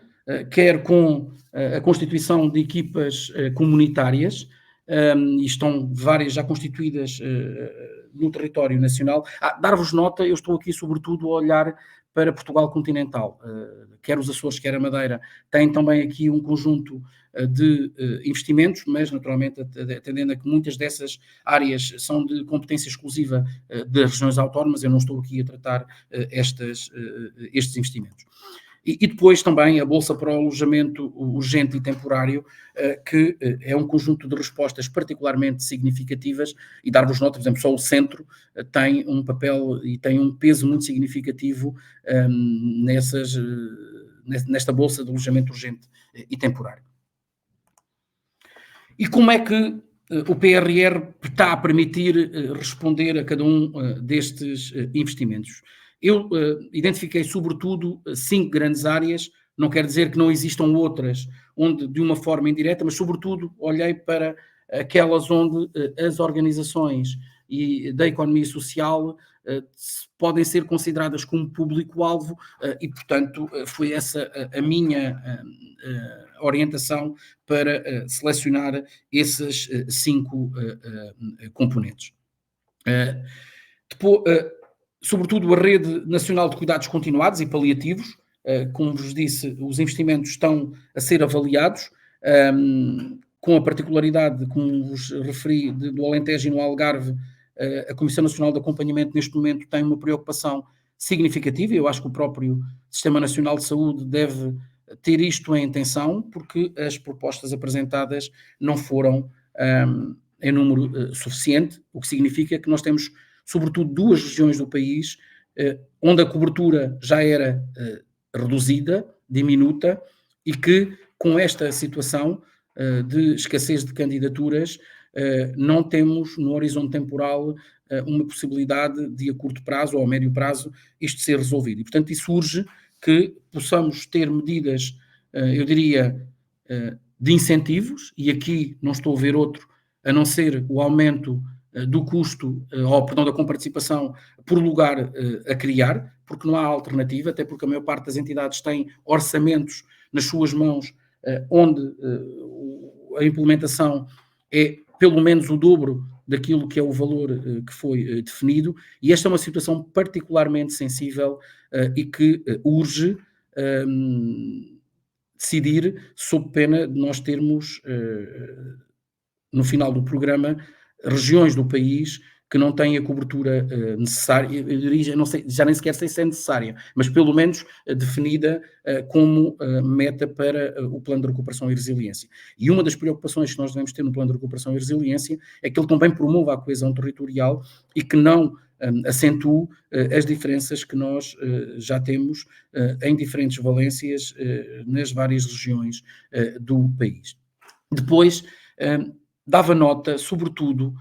B: quer com a constituição de equipas comunitárias, e estão várias já constituídas no território nacional. Dar-vos nota, eu estou aqui sobretudo a olhar para Portugal continental, quer os Açores, quer a Madeira, têm também aqui um conjunto de investimentos, mas naturalmente atendendo a que muitas dessas áreas são de competência exclusiva das regiões autónomas, eu não estou aqui a tratar estes investimentos. E depois também a Bolsa para o Alojamento Urgente e Temporário, que é um conjunto de respostas particularmente significativas, e dar-vos nota, por exemplo, só o centro tem um papel e tem um peso muito significativo nesta Bolsa de Alojamento Urgente e Temporário. E como é que o PRR está a permitir responder a cada um destes investimentos? Eu identifiquei, sobretudo, 5 grandes áreas, não quer dizer que não existam outras, onde, de uma forma indireta, mas, sobretudo, olhei para aquelas onde as organizações da economia social podem ser consideradas como público-alvo e, portanto, foi essa a minha orientação para selecionar esses 5 componentes. Depois, sobretudo a Rede Nacional de Cuidados Continuados e Paliativos, como vos disse, os investimentos estão a ser avaliados, com a particularidade, como vos referi, do Alentejo e no Algarve. A Comissão Nacional de Acompanhamento neste momento tem uma preocupação significativa, e eu acho que o próprio Sistema Nacional de Saúde deve ter isto em atenção, porque as propostas apresentadas não foram em número suficiente, o que significa que nós temos sobretudo 2 regiões do país onde a cobertura já era reduzida, diminuta, e que com esta situação de escassez de candidaturas não temos no horizonte temporal uma possibilidade de a curto prazo ou a médio prazo isto ser resolvido. E, portanto, isso urge que possamos ter medidas, eu diria, de incentivos, e aqui não estou a ver outro, a não ser o aumento do custo, da comparticipação por lugar a criar, porque não há alternativa, até porque a maior parte das entidades tem orçamentos nas suas mãos, onde a implementação é pelo menos o dobro daquilo que é o valor que foi definido, e esta é uma situação particularmente sensível e que urge decidir, sob pena de nós termos, no final do programa, regiões do país que não têm a cobertura necessária, eu diria, não sei, já nem sequer sei se é necessária, mas pelo menos definida como meta para o Plano de Recuperação e Resiliência. E uma das preocupações que nós devemos ter no Plano de Recuperação e Resiliência é que ele também promova a coesão territorial e que não acentue as diferenças que nós já temos em diferentes valências nas várias regiões do país. Depois, dava nota, sobretudo,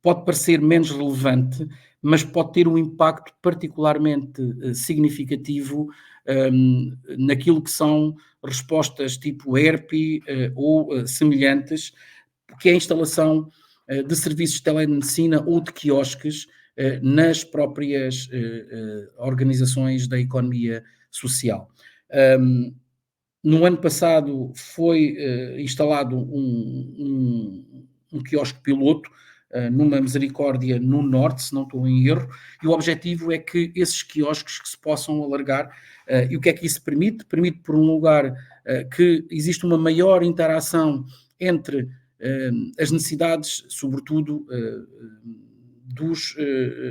B: pode parecer menos relevante, mas pode ter um impacto particularmente significativo naquilo que são respostas tipo ERP ou semelhantes, que é a instalação de serviços de telemedicina ou de quiosques nas próprias organizações da economia social. No ano passado foi instalado um quiosque piloto numa Misericórdia no Norte, se não estou em erro, e o objetivo é que esses quiosques que se possam alargar. E o que é que isso permite? Permite, por um lugar, que existe uma maior interação entre as necessidades, sobretudo, dos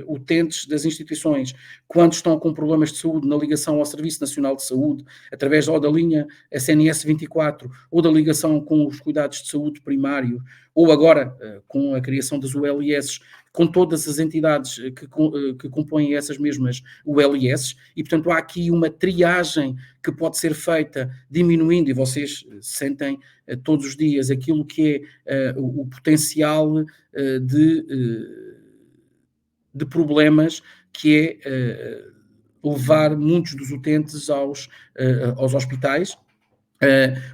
B: utentes das instituições, quando estão com problemas de saúde na ligação ao Serviço Nacional de Saúde, através ou da linha SNS 24, ou da ligação com os cuidados de saúde primário, ou agora com a criação das ULS, com todas as entidades que compõem essas mesmas ULS, e portanto há aqui uma triagem que pode ser feita diminuindo, e vocês sentem todos os dias aquilo que é o potencial de problemas que é levar muitos dos utentes aos hospitais.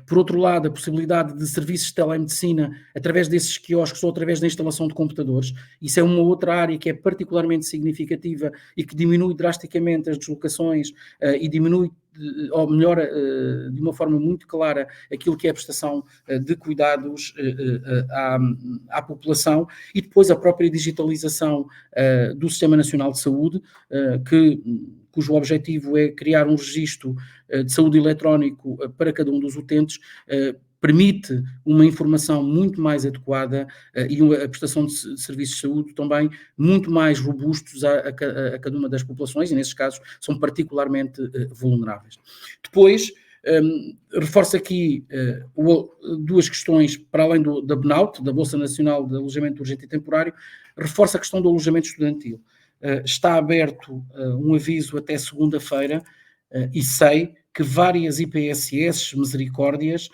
B: Por outro lado, a possibilidade de serviços de telemedicina através desses quiosques ou através da instalação de computadores, isso é uma outra área que é particularmente significativa e que diminui drasticamente as deslocações e diminui, ou melhora de uma forma muito clara, aquilo que é a prestação de cuidados à população, e depois a própria digitalização do Sistema Nacional de Saúde, cujo objetivo é criar um registro de saúde eletrónico para cada um dos utentes, permite uma informação muito mais adequada e a prestação de serviços de saúde também muito mais robustos a cada uma das populações, e nesses casos são particularmente vulneráveis. Depois, reforço aqui duas questões, para além da BNAUT, da Bolsa Nacional de Alojamento Urgente e Temporário, reforço a questão do alojamento estudantil. Está aberto um aviso até segunda-feira e sei que várias IPSS, Misericórdias,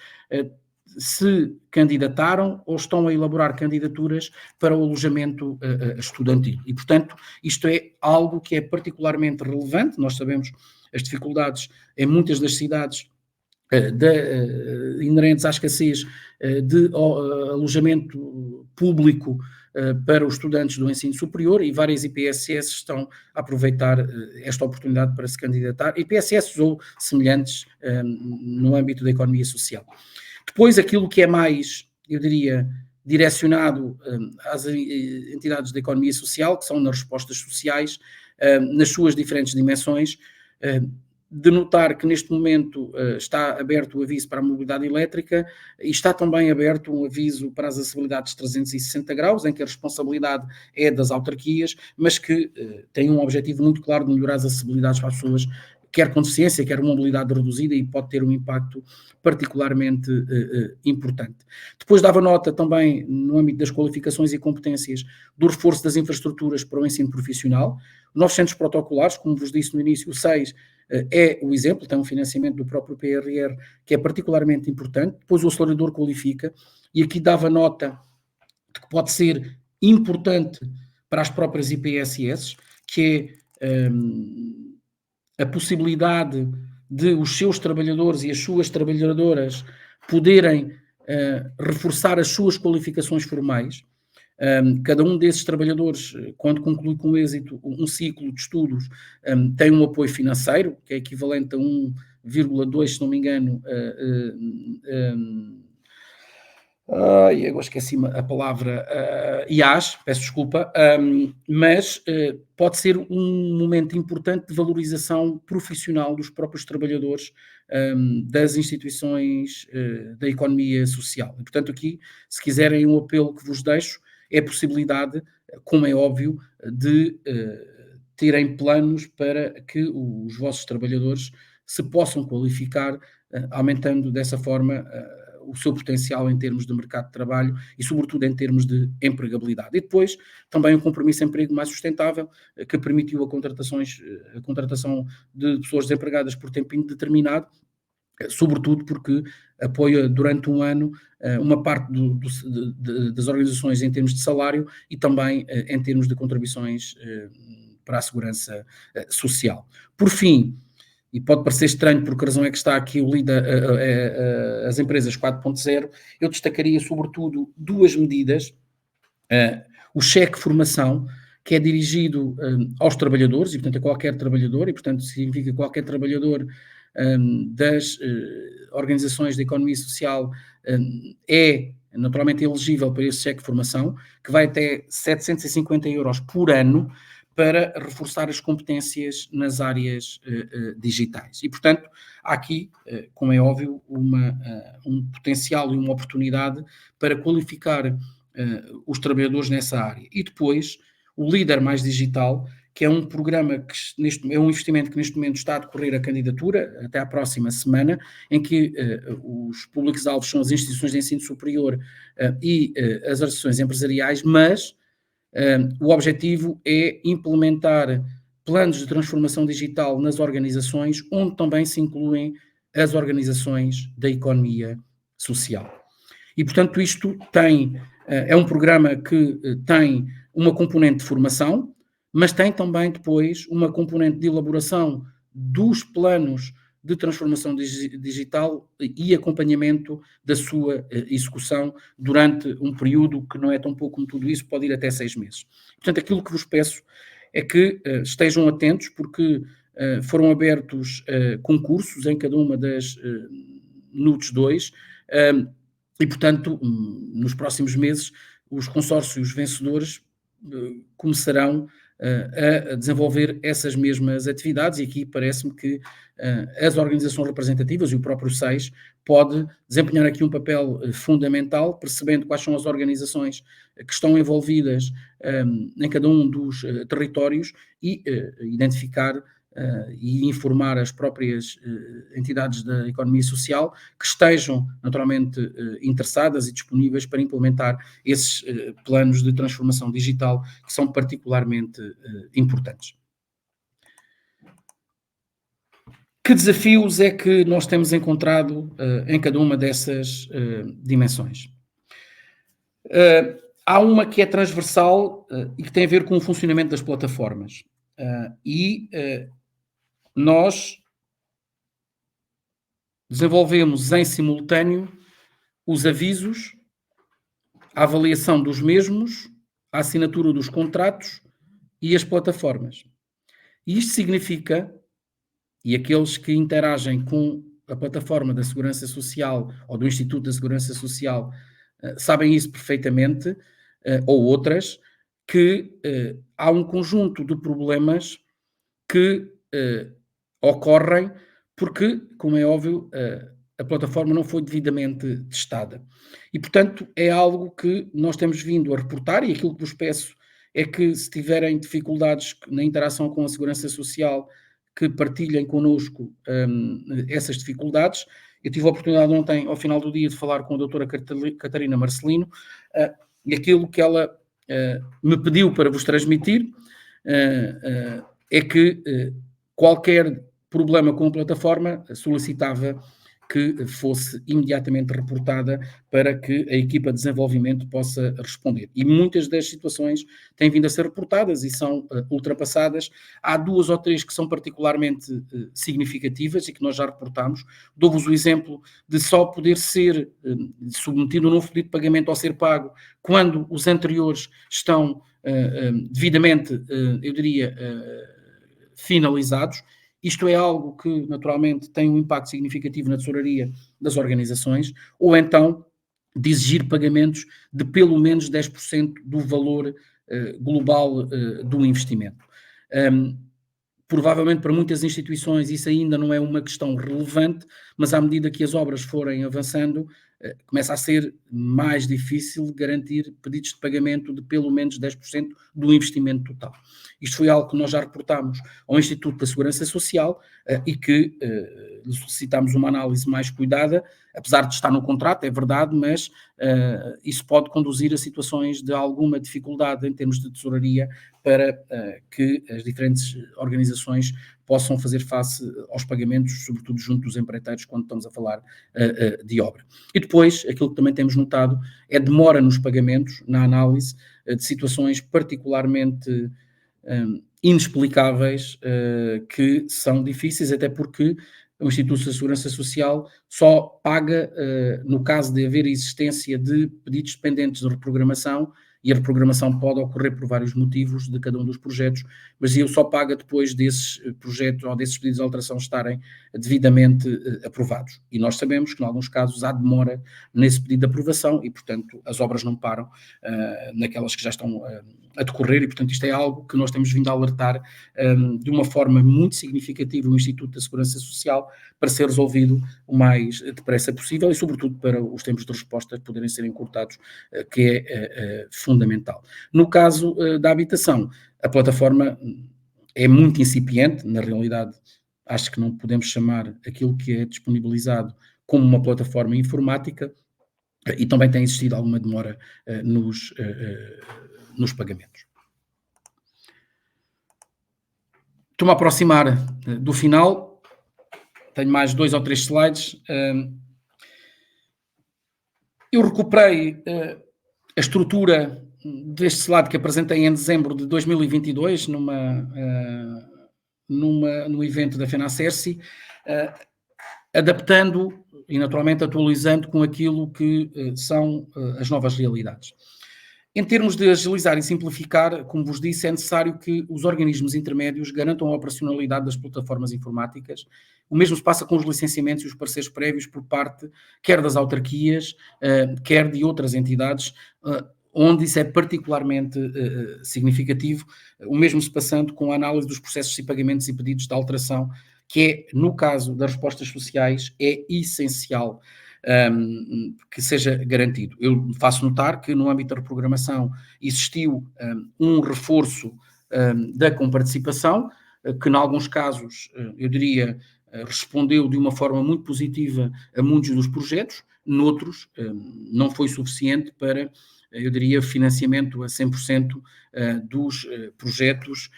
B: se candidataram ou estão a elaborar candidaturas para o alojamento estudantil. E, portanto, isto é algo que é particularmente relevante. Nós sabemos as dificuldades em muitas das cidades inerentes à escassez de alojamento público para os estudantes do ensino superior, e várias IPSS estão a aproveitar esta oportunidade para se candidatar, IPSS ou semelhantes no âmbito da economia social. Depois, aquilo que é mais, eu diria, direcionado às entidades da economia social, que são nas respostas sociais, nas suas diferentes dimensões, de notar que neste momento está aberto o aviso para a mobilidade elétrica e está também aberto um aviso para as acessibilidades 360 graus, em que a responsabilidade é das autarquias, mas que tem um objetivo muito claro de melhorar as acessibilidades para as pessoas, quer com deficiência, quer mobilidade reduzida, e pode ter um impacto particularmente importante. Depois dava nota também, no âmbito das qualificações e competências, do reforço das infraestruturas para o ensino profissional. Novos centros protocolares, como vos disse no início, o 6 é o exemplo, tem um financiamento do próprio PRR que é particularmente importante. Depois o acelerador qualifica, e aqui dava nota de que pode ser importante para as próprias IPSS, que é a possibilidade de os seus trabalhadores e as suas trabalhadoras poderem reforçar as suas qualificações formais. Cada um desses trabalhadores, quando conclui com êxito um ciclo de estudos, tem um apoio financeiro, que é equivalente a 1,2, se não me engano, agora esqueci a palavra, IAS, peço desculpa, mas pode ser um momento importante de valorização profissional dos próprios trabalhadores das instituições da economia social. E, portanto, aqui, se quiserem, um apelo que vos deixo é a possibilidade como é óbvio, de terem planos para que os vossos trabalhadores se possam qualificar, aumentando dessa forma o seu potencial em termos de mercado de trabalho e, sobretudo, em termos de empregabilidade. E depois, também o compromisso de emprego mais sustentável, que permitiu a contratação de pessoas desempregadas por tempo indeterminado, sobretudo porque apoia durante um ano uma parte das organizações em termos de salário e também em termos de contribuições para a segurança social. Por fim, e pode parecer estranho por que razão é que está aqui o LIDA, as empresas 4.0, eu destacaria sobretudo duas medidas. O cheque formação, que é dirigido aos trabalhadores, e portanto a qualquer trabalhador, e portanto significa qualquer trabalhador das organizações da economia social é naturalmente elegível para esse cheque de formação, que vai até 750 euros por ano para reforçar as competências nas áreas digitais. E, portanto, há aqui, como é óbvio, um potencial e uma oportunidade para qualificar os trabalhadores nessa área. E depois, o Líder Mais Digital, que é um programa é um investimento que neste momento está a decorrer a candidatura, até à próxima semana, em que os públicos-alvos são as instituições de ensino superior e as associações empresariais, mas o objetivo é implementar planos de transformação digital nas organizações, onde também se incluem as organizações da economia social. E, portanto, isto é um programa que tem uma componente de formação, mas tem também depois uma componente de elaboração dos planos de transformação digital e acompanhamento da sua execução durante um período que não é tão pouco como tudo isso, pode ir até 6 meses. Portanto, aquilo que vos peço é que estejam atentos, porque foram abertos concursos em cada uma das NUTS 2 e, portanto, nos próximos meses, os consórcios vencedores começarão a desenvolver essas mesmas atividades, e aqui parece-me que as organizações representativas e o próprio SEIS pode desempenhar aqui um papel fundamental, percebendo quais são as organizações que estão envolvidas em cada um dos territórios e identificar e informar as próprias entidades da economia social que estejam naturalmente interessadas e disponíveis para implementar esses planos de transformação digital que são particularmente importantes. Que desafios é que nós temos encontrado em cada uma dessas dimensões? Há uma que é transversal e que tem a ver com o funcionamento das plataformas. Nós desenvolvemos em simultâneo os avisos, a avaliação dos mesmos, a assinatura dos contratos e as plataformas. E isto significa, e aqueles que interagem com a plataforma da Segurança Social ou do Instituto da Segurança Social sabem isso perfeitamente, ou outras, que há um conjunto de problemas que ocorrem porque, como é óbvio, a plataforma não foi devidamente testada. E, portanto, é algo que nós temos vindo a reportar, e aquilo que vos peço é que, se tiverem dificuldades na interação com a Segurança Social, que partilhem connosco essas dificuldades. Eu tive a oportunidade ontem, ao final do dia, de falar com a doutora Catarina Marcelino, e aquilo que ela me pediu para vos transmitir é que qualquer problema com a plataforma solicitava que fosse imediatamente reportada para que a equipa de desenvolvimento possa responder. E muitas das situações têm vindo a ser reportadas e são ultrapassadas. Há 2 ou 3 que são particularmente significativas e que nós já reportamos. Dou-vos o exemplo de só poder ser submetido um novo pedido de pagamento ao ser pago quando os anteriores estão devidamente, eu diria, finalizados. Isto é algo que, naturalmente, tem um impacto significativo na tesouraria das organizações, ou então de exigir pagamentos de pelo menos 10% do valor global do investimento. Provavelmente para muitas instituições isso ainda não é uma questão relevante, mas à medida que as obras forem avançando, começa a ser mais difícil garantir pedidos de pagamento de pelo menos 10% do investimento total. Isto foi algo que nós já reportámos ao Instituto da Segurança Social e que solicitámos uma análise mais cuidada, apesar de estar no contrato, é verdade, mas isso pode conduzir a situações de alguma dificuldade em termos de tesouraria para que as diferentes organizações possam fazer face aos pagamentos, sobretudo junto dos empreiteiros, quando estamos a falar de obra. E depois, aquilo que também temos notado é demora nos pagamentos, na análise de situações particularmente inexplicáveis, que são difíceis, até porque o Instituto da Segurança Social só paga, no caso de haver existência de pedidos pendentes de reprogramação, e a reprogramação pode ocorrer por vários motivos de cada um dos projetos, mas ele só paga depois desses projetos ou desses pedidos de alteração estarem devidamente aprovados. E nós sabemos que, em alguns casos, há demora nesse pedido de aprovação e, portanto, as obras não param naquelas que já estão a decorrer e, portanto, isto é algo que nós temos vindo a alertar de uma forma muito significativa o Instituto da Segurança Social para ser resolvido o mais depressa possível e, sobretudo, para os tempos de resposta poderem ser encurtados, que é fundamental. No caso da habitação, a plataforma é muito incipiente, na realidade acho que não podemos chamar aquilo que é disponibilizado como uma plataforma informática e também tem existido alguma demora nos pagamentos. Estou-me a aproximar do final, tenho mais 2 ou 3 slides. Eu recuperei a estrutura deste slide que apresentei em dezembro de 2022 no evento da FENACERSI, adaptando e naturalmente atualizando com aquilo que são as novas realidades. Em termos de agilizar e simplificar, como vos disse, é necessário que os organismos intermédios garantam a operacionalidade das plataformas informáticas. O mesmo se passa com os licenciamentos e os pareceres prévios por parte quer das autarquias, quer de outras entidades, onde isso é particularmente significativo. O mesmo se passando com a análise dos processos de pagamentos e pedidos de alteração, que é, no caso das respostas sociais, é essencial que seja garantido. Eu faço notar que no âmbito da reprogramação existiu um reforço da comparticipação, que em alguns casos, eu diria, respondeu de uma forma muito positiva a muitos dos projetos, noutros não foi suficiente para, eu diria, financiamento a 100% dos projetos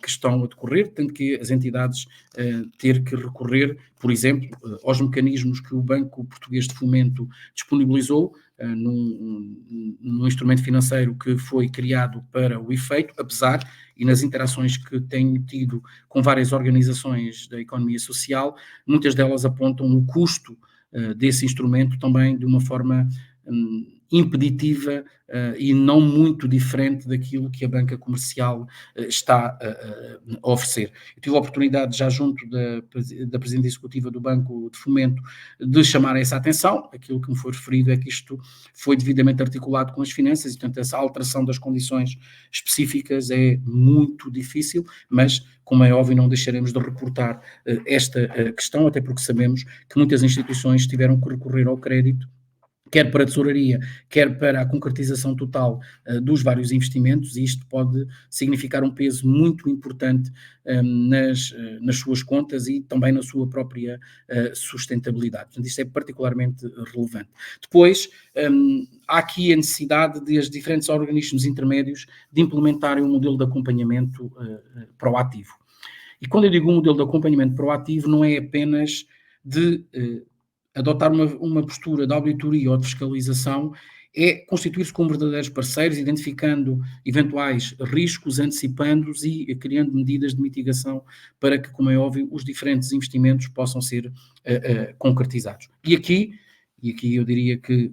B: que estão a decorrer, tanto que as entidades ter que recorrer, por exemplo, aos mecanismos que o Banco Português de Fomento disponibilizou num instrumento financeiro que foi criado para o efeito, apesar, e nas interações que tenho tido com várias organizações da economia social, muitas delas apontam o custo desse instrumento também de uma forma impeditiva e não muito diferente daquilo que a banca comercial está a oferecer. Eu tive a oportunidade, já junto da Presidente Executiva do Banco de Fomento, de chamar essa atenção. Aquilo que me foi referido é que isto foi devidamente articulado com as finanças e, portanto, essa alteração das condições específicas é muito difícil, mas, como é óbvio, não deixaremos de reportar esta questão, até porque sabemos que muitas instituições tiveram que recorrer ao crédito, quer para a tesouraria, quer para a concretização total dos vários investimentos, e isto pode significar um peso muito importante nas suas contas e também na sua própria sustentabilidade. Portanto, isto é particularmente relevante. Depois, há aqui a necessidade de os diferentes organismos intermédios de implementarem um modelo de acompanhamento proativo. E quando eu digo um modelo de acompanhamento proativo, não é apenas de adotar uma postura de auditoria ou de fiscalização, é constituir-se como verdadeiros parceiros, identificando eventuais riscos, antecipando-os e criando medidas de mitigação para que, como é óbvio, os diferentes investimentos possam ser concretizados. E aqui eu diria que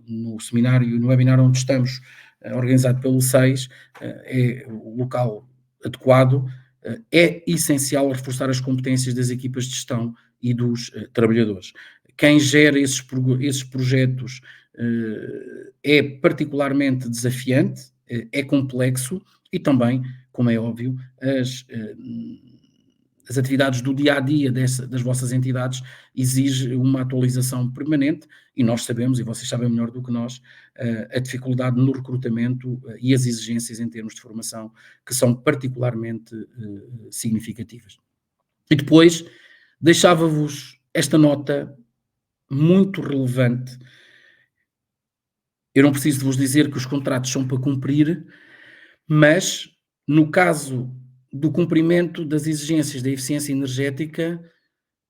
B: no seminário e no webinar onde estamos, organizado pelo SEIS, é o local adequado. É essencial reforçar as competências das equipas de gestão e dos trabalhadores. Quem gera esses projetos é particularmente desafiante, é complexo e também, como é óbvio, as atividades do dia-a-dia das vossas entidades exige uma atualização permanente e nós sabemos, e vocês sabem melhor do que nós, a dificuldade no recrutamento e as exigências em termos de formação que são particularmente significativas. E depois deixava-vos esta nota muito relevante. Eu não preciso de vos dizer que os contratos são para cumprir, mas no caso do cumprimento das exigências da eficiência energética,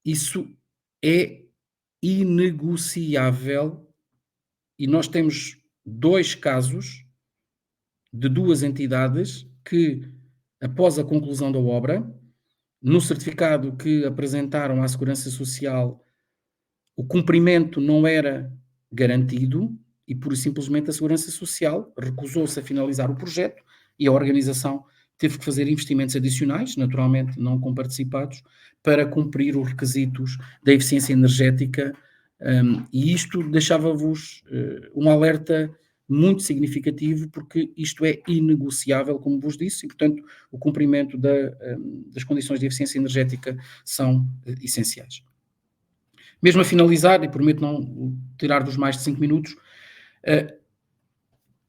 B: isso é inegociável e nós temos 2 casos de 2 entidades que, após a conclusão da obra, no certificado que apresentaram à Segurança Social, o cumprimento não era garantido e, pura e simplesmente, a Segurança Social recusou-se a finalizar o projeto e a organização teve que fazer investimentos adicionais, naturalmente não comparticipados, para cumprir os requisitos da eficiência energética, e isto deixava-vos um alerta muito significativo, porque isto é inegociável, como vos disse, e, portanto, o cumprimento das condições de eficiência energética são essenciais. Mesmo a finalizar, e prometo não tirar-vos mais de 5 minutos,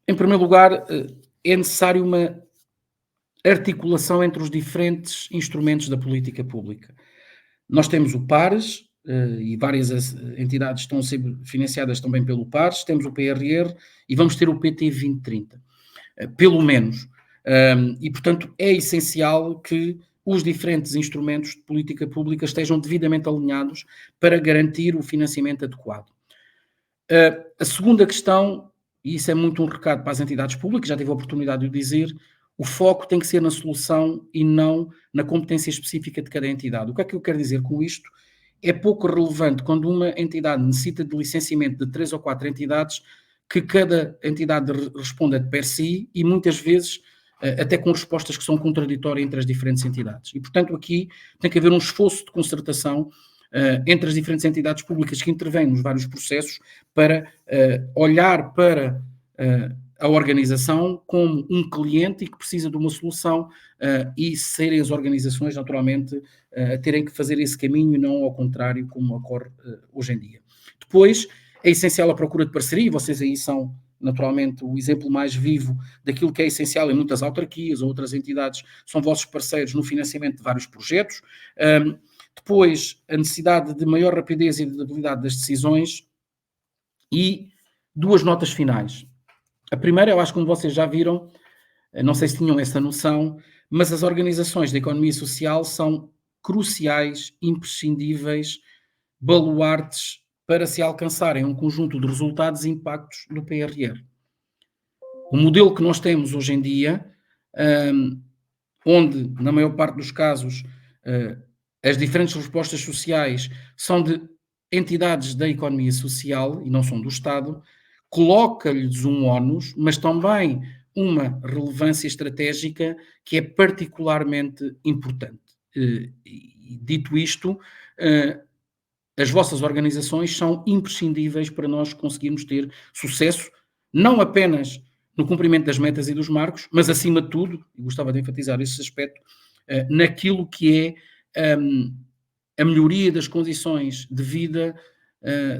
B: em primeiro lugar, é necessário uma articulação entre os diferentes instrumentos da política pública. Nós temos o PARES, e várias entidades estão a ser financiadas também pelo PARES, temos o PRR e vamos ter o PT 2030, pelo menos. E, portanto, é essencial que os diferentes instrumentos de política pública estejam devidamente alinhados para garantir o financiamento adequado. A segunda questão, e isso é muito um recado para as entidades públicas, já tive a oportunidade de o dizer, o foco tem que ser na solução e não na competência específica de cada entidade. O que é que eu quero dizer com isto? É pouco relevante quando uma entidade necessita de licenciamento de 3 ou 4 entidades, que cada entidade responda de per si e muitas vezes até com respostas que são contraditórias entre as diferentes entidades. E, portanto, aqui tem que haver um esforço de concertação entre as diferentes entidades públicas que intervêm nos vários processos para olhar para a organização como um cliente e que precisa de uma solução e serem as organizações, naturalmente, a terem que fazer esse caminho e não ao contrário, como ocorre hoje em dia. Depois, é essencial a procura de parceria, e vocês aí são, naturalmente, o exemplo mais vivo daquilo que é essencial em muitas autarquias ou outras entidades, são vossos parceiros no financiamento de vários projetos. Depois, a necessidade de maior rapidez e de habilidade das decisões e 2 notas finais. A primeira, eu acho que como vocês já viram, não sei se tinham essa noção, mas as organizações da economia social são cruciais, imprescindíveis, baluartes para se alcançarem um conjunto de resultados e impactos do PRR. O modelo que nós temos hoje em dia, onde, na maior parte dos casos, as diferentes respostas sociais são de entidades da economia social e não são do Estado, coloca-lhes um ónus, mas também uma relevância estratégica que é particularmente importante. Dito isto, as vossas organizações são imprescindíveis para nós conseguirmos ter sucesso, não apenas no cumprimento das metas e dos marcos, mas acima de tudo, e gostava de enfatizar esse aspecto, naquilo que é a melhoria das condições de vida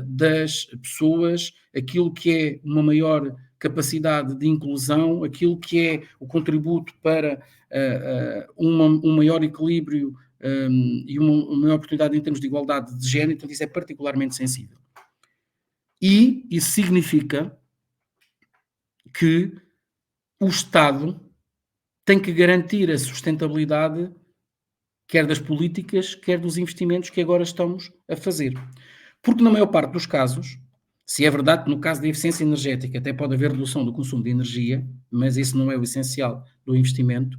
B: das pessoas, aquilo que é uma maior capacidade de inclusão, aquilo que é o contributo para um maior equilíbrio e uma maior oportunidade em termos de igualdade de género, então isso é particularmente sensível. E isso significa que o Estado tem que garantir a sustentabilidade quer das políticas, quer dos investimentos que agora estamos a fazer. Porque na maior parte dos casos, se é verdade que no caso da eficiência energética até pode haver redução do consumo de energia, mas isso não é o essencial do investimento,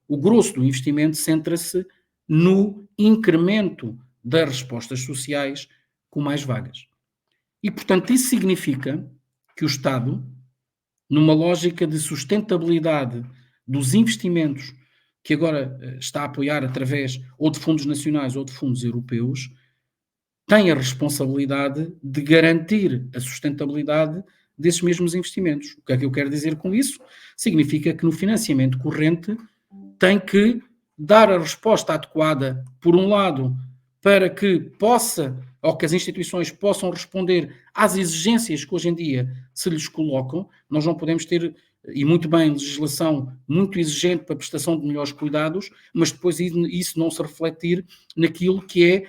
B: o grosso do investimento centra-se no incremento das respostas sociais com mais vagas. E, portanto, isso significa que o Estado, numa lógica de sustentabilidade dos investimentos que agora está a apoiar através ou de fundos nacionais ou de fundos europeus, tem a responsabilidade de garantir a sustentabilidade desses mesmos investimentos. O que é que eu quero dizer com isso? Significa que no financiamento corrente tem que dar a resposta adequada, por um lado, para que possa, ou que as instituições possam responder às exigências que hoje em dia se lhes colocam. Nós não podemos ter, e muito bem, legislação muito exigente para a prestação de melhores cuidados, mas depois isso não se refletir naquilo que é,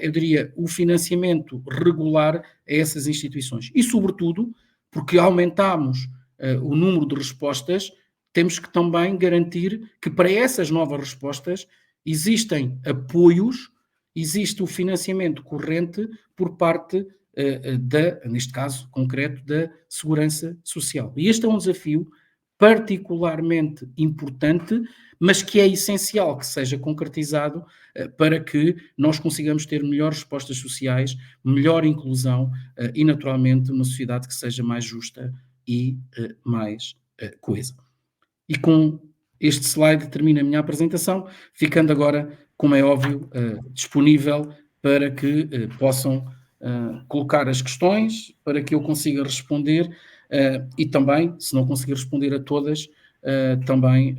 B: eu diria, o financiamento regular a essas instituições. E, sobretudo, porque aumentamos o número de respostas, temos que também garantir que para essas novas respostas existem apoios, existe o financiamento corrente por parte neste caso concreto, da Segurança Social. E este é um desafio particularmente importante, mas que é essencial que seja concretizado para que nós consigamos ter melhores respostas sociais, melhor inclusão e, naturalmente, uma sociedade que seja mais justa e mais coesa. E com este slide termina a minha apresentação, ficando agora, como é óbvio, disponível para que possam colocar as questões, para que eu consiga responder e também, se não conseguir responder a todas, também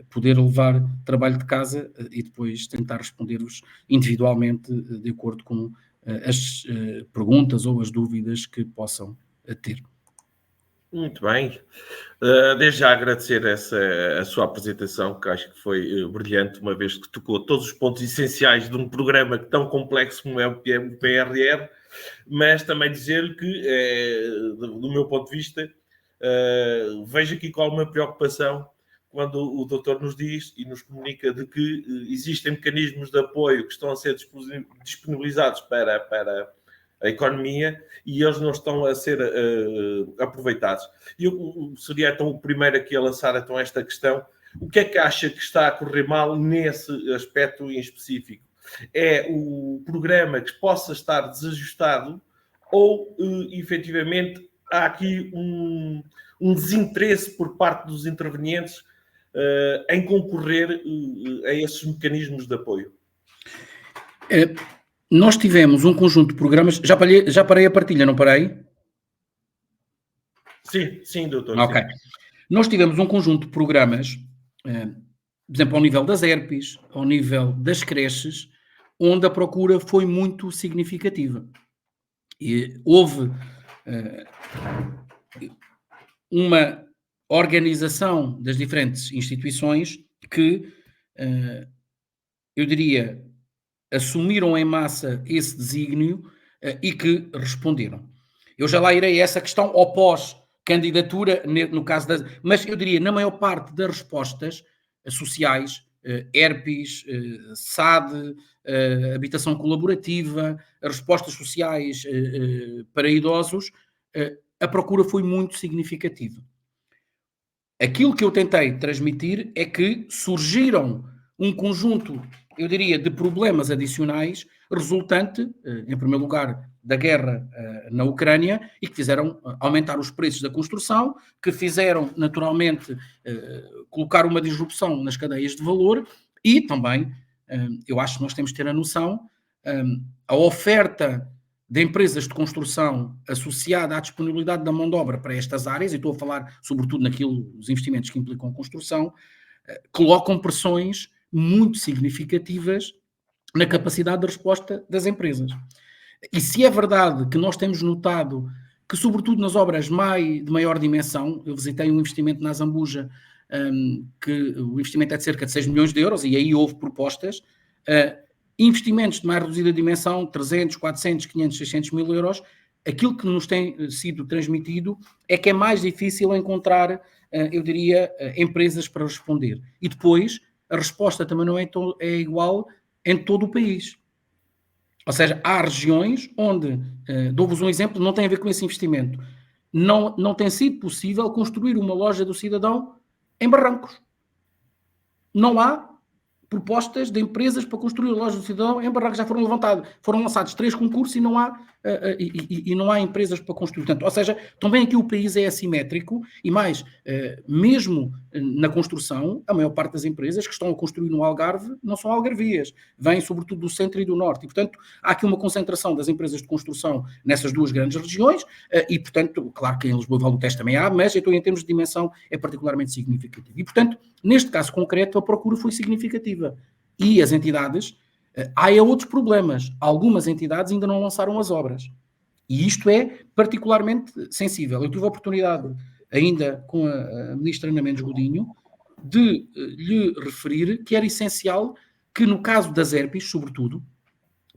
B: poder levar trabalho de casa e depois tentar responder-vos individualmente de acordo com as perguntas ou as dúvidas que possam ter.
C: Muito bem. Desde já agradecer a sua apresentação, que acho que foi brilhante, uma vez que tocou todos os pontos essenciais de um programa tão complexo como é o PRR, mas também dizer que, do meu ponto de vista, vejo aqui com alguma preocupação quando o doutor nos diz e nos comunica de que existem mecanismos de apoio que estão a ser disponibilizados para a economia e eles não estão a ser aproveitados. E eu seria então o primeiro aqui a lançar então esta questão. O que é que acha que está a correr mal nesse aspecto em específico? É o programa que possa estar desajustado ou, efetivamente, há aqui um desinteresse por parte dos intervenientes em concorrer a esses mecanismos de apoio?
B: Nós tivemos um conjunto de programas. Já parei a partilha, não parei?
C: Sim, doutor.
B: Ok.
C: Sim.
B: Nós tivemos um conjunto de programas, por exemplo, ao nível das ERPs, ao nível das creches, onde a procura foi muito significativa. E houve uma organização das diferentes instituições que, eu diria, assumiram em massa esse desígnio e que responderam. Eu já lá irei a essa questão ao pós-candidatura, no caso das... Mas eu diria, na maior parte das respostas sociais, ERPs, SAD, habitação colaborativa, respostas sociais para idosos, a procura foi muito significativa. Aquilo que eu tentei transmitir é que surgiram um conjunto, eu diria, de problemas adicionais resultante, em primeiro lugar, da guerra na Ucrânia e que fizeram aumentar os preços da construção, que fizeram, naturalmente, colocar uma disrupção nas cadeias de valor e também, eu acho que nós temos que ter a noção, a oferta de empresas de construção associada à disponibilidade da mão de obra para estas áreas, e estou a falar sobretudo os investimentos que implicam construção, colocam pressões muito significativas na capacidade de resposta das empresas. E se é verdade que nós temos notado que, sobretudo nas obras de maior dimensão, eu visitei um investimento na Zambuja, que o investimento é de cerca de 6 milhões de euros, e aí houve propostas, investimentos de mais reduzida dimensão, 300, 400, 500, 600 mil euros, aquilo que nos tem sido transmitido é que é mais difícil encontrar, eu diria, empresas para responder. E depois, a resposta também não é igual em todo o país. Ou seja, há regiões onde, dou-vos um exemplo, não tem a ver com esse investimento, não tem sido possível construir uma loja do cidadão em Barrancos. Não há propostas de empresas para construir lojas do cidadão em Barrancos. Já foram lançados 3 concursos e não há e não há empresas para construir. Portanto, ou seja, também aqui o país é assimétrico e mais, mesmo na construção, a maior parte das empresas que estão a construir no Algarve não são algarvias, vêm sobretudo do centro e do norte. E, portanto, há aqui uma concentração das empresas de construção nessas duas grandes regiões e, portanto, claro que em Lisboa e Val do Tejo também há, mas então em termos de dimensão é particularmente significativo. E, portanto, neste caso concreto, a procura foi significativa. E as entidades... Há outros problemas. Algumas entidades ainda não lançaram as obras. E isto é particularmente sensível. Eu tive a oportunidade, ainda com a ministra Ana Mendes Godinho, de lhe referir que era essencial que no caso das ERPs, sobretudo,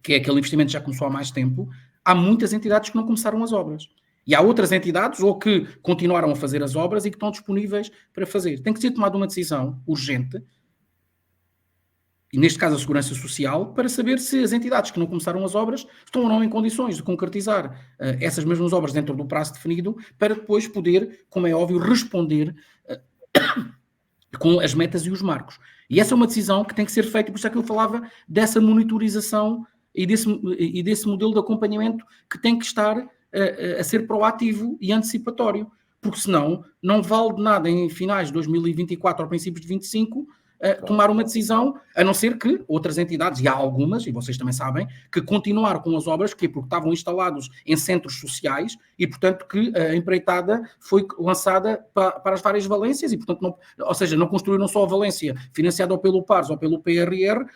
B: que é aquele investimento que já começou há mais tempo, há muitas entidades que não começaram as obras. E há outras entidades ou que continuaram a fazer as obras e que estão disponíveis para fazer. Tem que ser tomada uma decisão urgente, e neste caso a Segurança Social, para saber se as entidades que não começaram as obras estão ou não em condições de concretizar essas mesmas obras dentro do prazo definido, para depois poder, como é óbvio, responder com as metas e os marcos. E essa é uma decisão que tem que ser feita, por isso é que eu falava dessa monitorização e desse modelo de acompanhamento que tem que estar a ser proativo e antecipatório, porque senão não vale de nada em finais de 2024 ou princípios de 2025 tomar uma decisão, a não ser que outras entidades, e há algumas, e vocês também sabem, que continuaram com as obras, porque estavam instalados em centros sociais e, portanto, que a empreitada foi lançada para as várias valências e, portanto, não construíram só a valência financiada ou pelo PARS ou pelo PRR,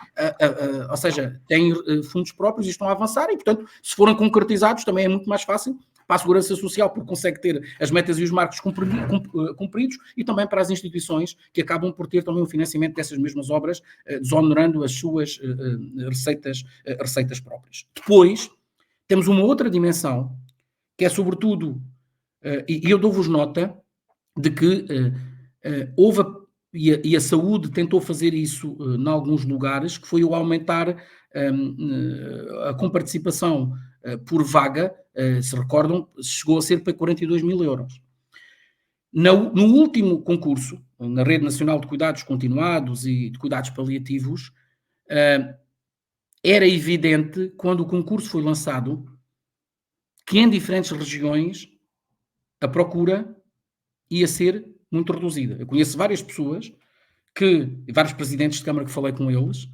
B: ou seja, têm fundos próprios e estão a avançar e, portanto, se forem concretizados também é muito mais fácil para a Segurança Social, porque consegue ter as metas e os marcos cumpridos, e também para as instituições que acabam por ter também o financiamento dessas mesmas obras, desonerando as suas receitas próprias. Depois, temos uma outra dimensão, que é sobretudo, e eu dou-vos nota, de que houve, e a saúde tentou fazer isso em alguns lugares, que foi o aumentar a comparticipação por vaga, se recordam, chegou a ser para 42 mil euros. No último concurso, na Rede Nacional de Cuidados Continuados e de Cuidados Paliativos, era evidente, quando o concurso foi lançado, que em diferentes regiões a procura ia ser muito reduzida. Eu conheço várias pessoas, vários presidentes de Câmara que falei com eles,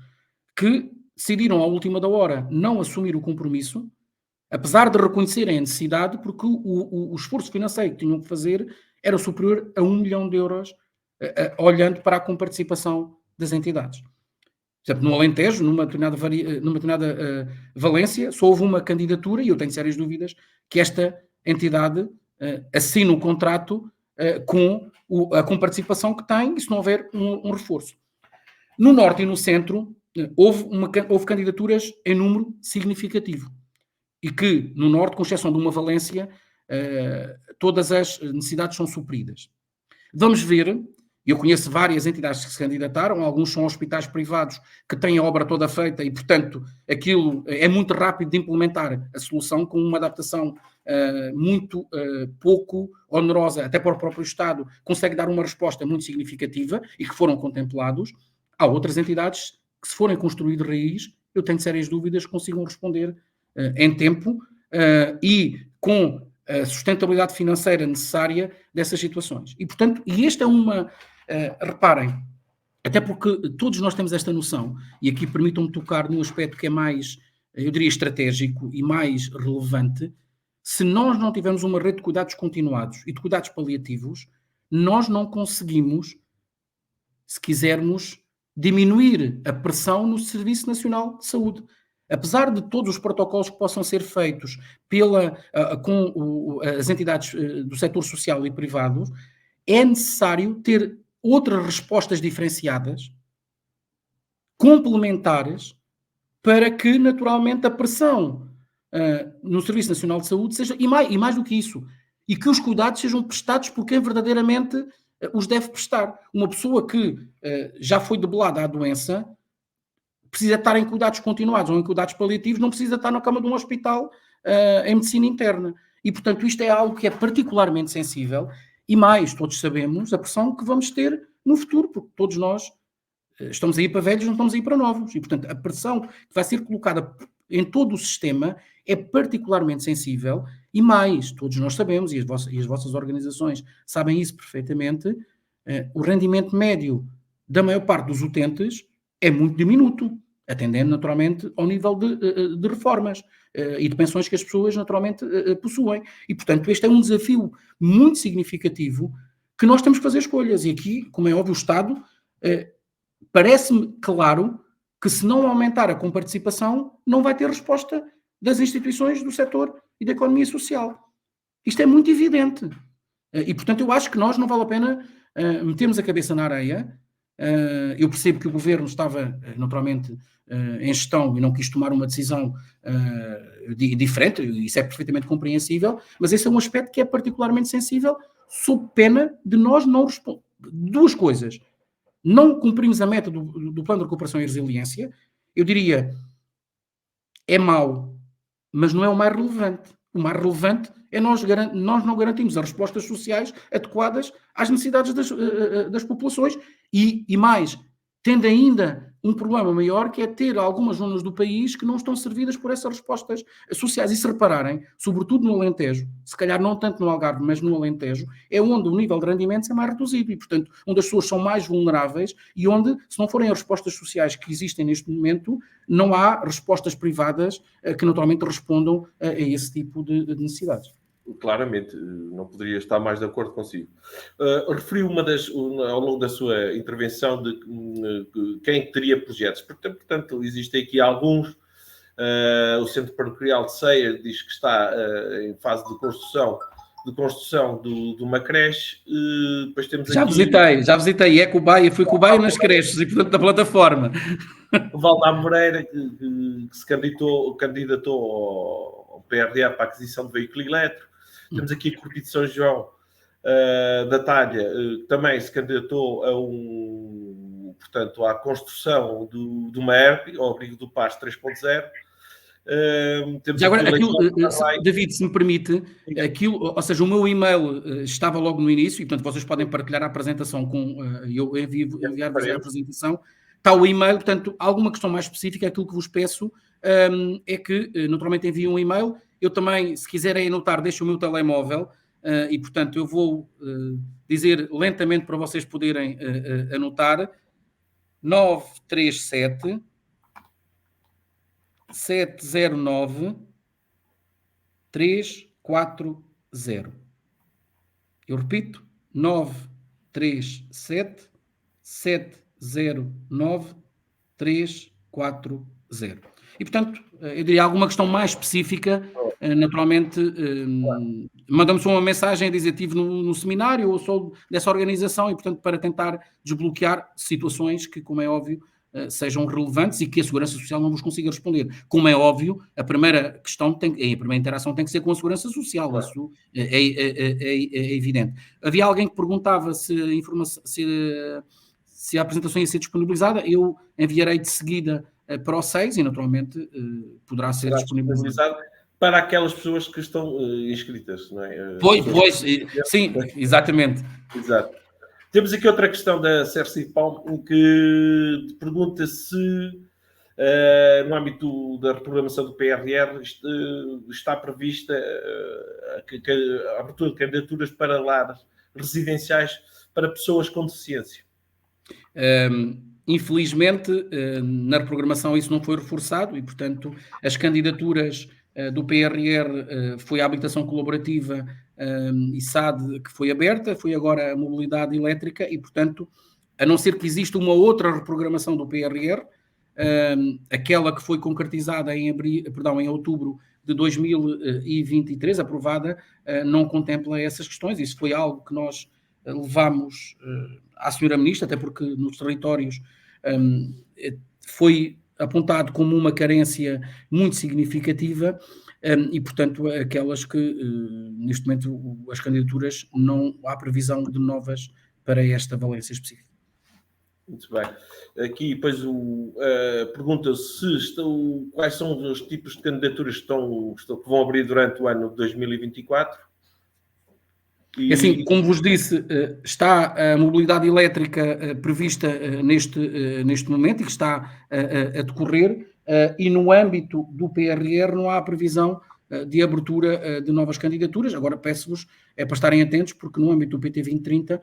B: que decidiram à última da hora não assumir o compromisso, apesar de reconhecerem a necessidade, porque o esforço financeiro que tinham que fazer era superior a 1 milhão de euros, olhando para a comparticipação das entidades. Por exemplo, no Alentejo, numa determinada valência, só houve uma candidatura, e eu tenho sérias dúvidas, que esta entidade assine o contrato com a comparticipação que tem, e se não houver um reforço. No Norte e no Centro, houve candidaturas em número significativo. E que, no Norte, com exceção de uma valência, todas as necessidades são supridas. Vamos ver, eu conheço várias entidades que se candidataram, alguns são hospitais privados que têm a obra toda feita e, portanto, aquilo é muito rápido de implementar a solução, com uma adaptação muito pouco onerosa, até para o próprio Estado, consegue dar uma resposta muito significativa e que foram contemplados. Há outras entidades que, se forem construir de raiz, eu tenho sérias dúvidas que consigam responder em tempo e com a sustentabilidade financeira necessária dessas situações. E, portanto, esta é reparem, até porque todos nós temos esta noção, e aqui permitam-me tocar num aspecto que é mais, eu diria, estratégico e mais relevante. Se nós não tivermos uma rede de cuidados continuados e de cuidados paliativos, nós não conseguimos, se quisermos, diminuir a pressão no Serviço Nacional de Saúde. Apesar de todos os protocolos que possam ser feitos com as entidades do setor social e privado, é necessário ter outras respostas diferenciadas, complementares, para que, naturalmente, a pressão no Serviço Nacional de Saúde seja, e mais do que isso, e que os cuidados sejam prestados por quem verdadeiramente os deve prestar. Uma pessoa que já foi debelada à doença precisa estar em cuidados continuados ou em cuidados paliativos, não precisa estar na cama de um hospital em medicina interna. E, portanto, isto é algo que é particularmente sensível e mais, todos sabemos, a pressão que vamos ter no futuro, porque todos nós estamos aí para velhos, não estamos aí para novos. E, portanto, a pressão que vai ser colocada em todo o sistema é particularmente sensível, e mais, todos nós sabemos, e as vossas organizações sabem isso perfeitamente, o rendimento médio da maior parte dos utentes é muito diminuto, atendendo naturalmente ao nível de reformas e de pensões que as pessoas naturalmente possuem. E, portanto, este é um desafio muito significativo que nós temos que fazer escolhas. E aqui, como é óbvio, o Estado parece-me claro que se não aumentar a comparticipação, não vai ter resposta das instituições do setor e da economia social. Isto é muito evidente. E, portanto, eu acho que nós não vale a pena metermos a cabeça na areia. Eu percebo que o governo estava, naturalmente, em gestão e não quis tomar uma decisão diferente, isso é perfeitamente compreensível, mas esse é um aspecto que é particularmente sensível, sob pena de nós não responder. Duas coisas. Não cumprimos a meta do Plano de Recuperação e Resiliência, eu diria, é mau, mas não é o mais relevante. O mais relevante é nós não garantimos as respostas sociais adequadas às necessidades das populações e mais, tendo ainda um problema maior, que é ter algumas zonas do país que não estão servidas por essas respostas sociais. E se repararem, sobretudo no Alentejo, se calhar não tanto no Algarve, mas no Alentejo, é onde o nível de rendimentos é mais reduzido e, portanto, onde as pessoas são mais vulneráveis e onde, se não forem as respostas sociais que existem neste momento, não há respostas privadas que naturalmente respondam a esse tipo de necessidades.
C: Claramente, não poderia estar mais de acordo consigo. Referiu ao longo da sua intervenção de quem teria projetos. Portanto, existem aqui alguns. O Centro Paroquial de Ceia diz que está em fase de construção de uma creche. Depois temos
B: já visitei, fui cobaia nas creches e, portanto, da plataforma.
C: O Valdar Moreira, que se candidatou ao PRR para a aquisição de veículo elétrico. Temos aqui a Corpite de São João da Talha, que também se candidatou à construção de uma ERP, ao abrigo do PAS 3.0.
B: Já agora, David, se me permite, ou seja, o meu e-mail estava logo no início, e portanto vocês podem partilhar a apresentação eu enviar-vos a apresentação. Está o e-mail, portanto, alguma questão mais específica, aquilo que vos peço é que naturalmente enviem um e-mail. Eu também, se quiserem anotar, deixo o meu telemóvel e, portanto, eu vou dizer lentamente para vocês poderem anotar. 937 709 340. Eu repito, 937 709 340. E, portanto, eu diria alguma questão mais específica, naturalmente, mandamos uma mensagem a dizer estive no seminário ou sou dessa organização e, portanto, para tentar desbloquear situações que, como é óbvio, sejam relevantes e que a Segurança Social não vos consiga responder. Como é óbvio, a primeira questão, a primeira interação tem que ser com a Segurança Social, claro. Isso é evidente. Havia alguém que perguntava se a apresentação ia ser disponibilizada, eu enviarei de seguida para o 6 e, naturalmente, poderá ser disponibilizado
C: para aquelas pessoas que estão inscritas, não é?
B: Pois, sim, exatamente.
C: Exato. Temos aqui outra questão da Cersei Palm, que pergunta se, no âmbito da reprogramação do PRR, está prevista a abertura de candidaturas para lares residenciais para pessoas com deficiência.
B: Infelizmente, na reprogramação isso não foi reforçado e, portanto, as candidaturas do PRR foi a habilitação colaborativa e SAD que foi aberta, foi agora a mobilidade elétrica e, portanto, a não ser que exista uma outra reprogramação do PRR, aquela que foi concretizada em outubro de 2023, aprovada, não contempla essas questões. Isso foi algo que nós levámos à senhora Ministra, até porque nos territórios foi apontado como uma carência muito significativa e, portanto, aquelas que, neste momento, as candidaturas, não há previsão de novas para esta valência específica.
C: Muito bem. Aqui, depois, pergunta quais são os tipos de candidaturas que vão abrir durante o ano de 2024.
B: Assim, como vos disse, está a mobilidade elétrica prevista neste momento e que está a decorrer. e no âmbito do PRR não há previsão de abertura de novas candidaturas. Agora peço-vos para estarem atentos, porque no âmbito do PT 2030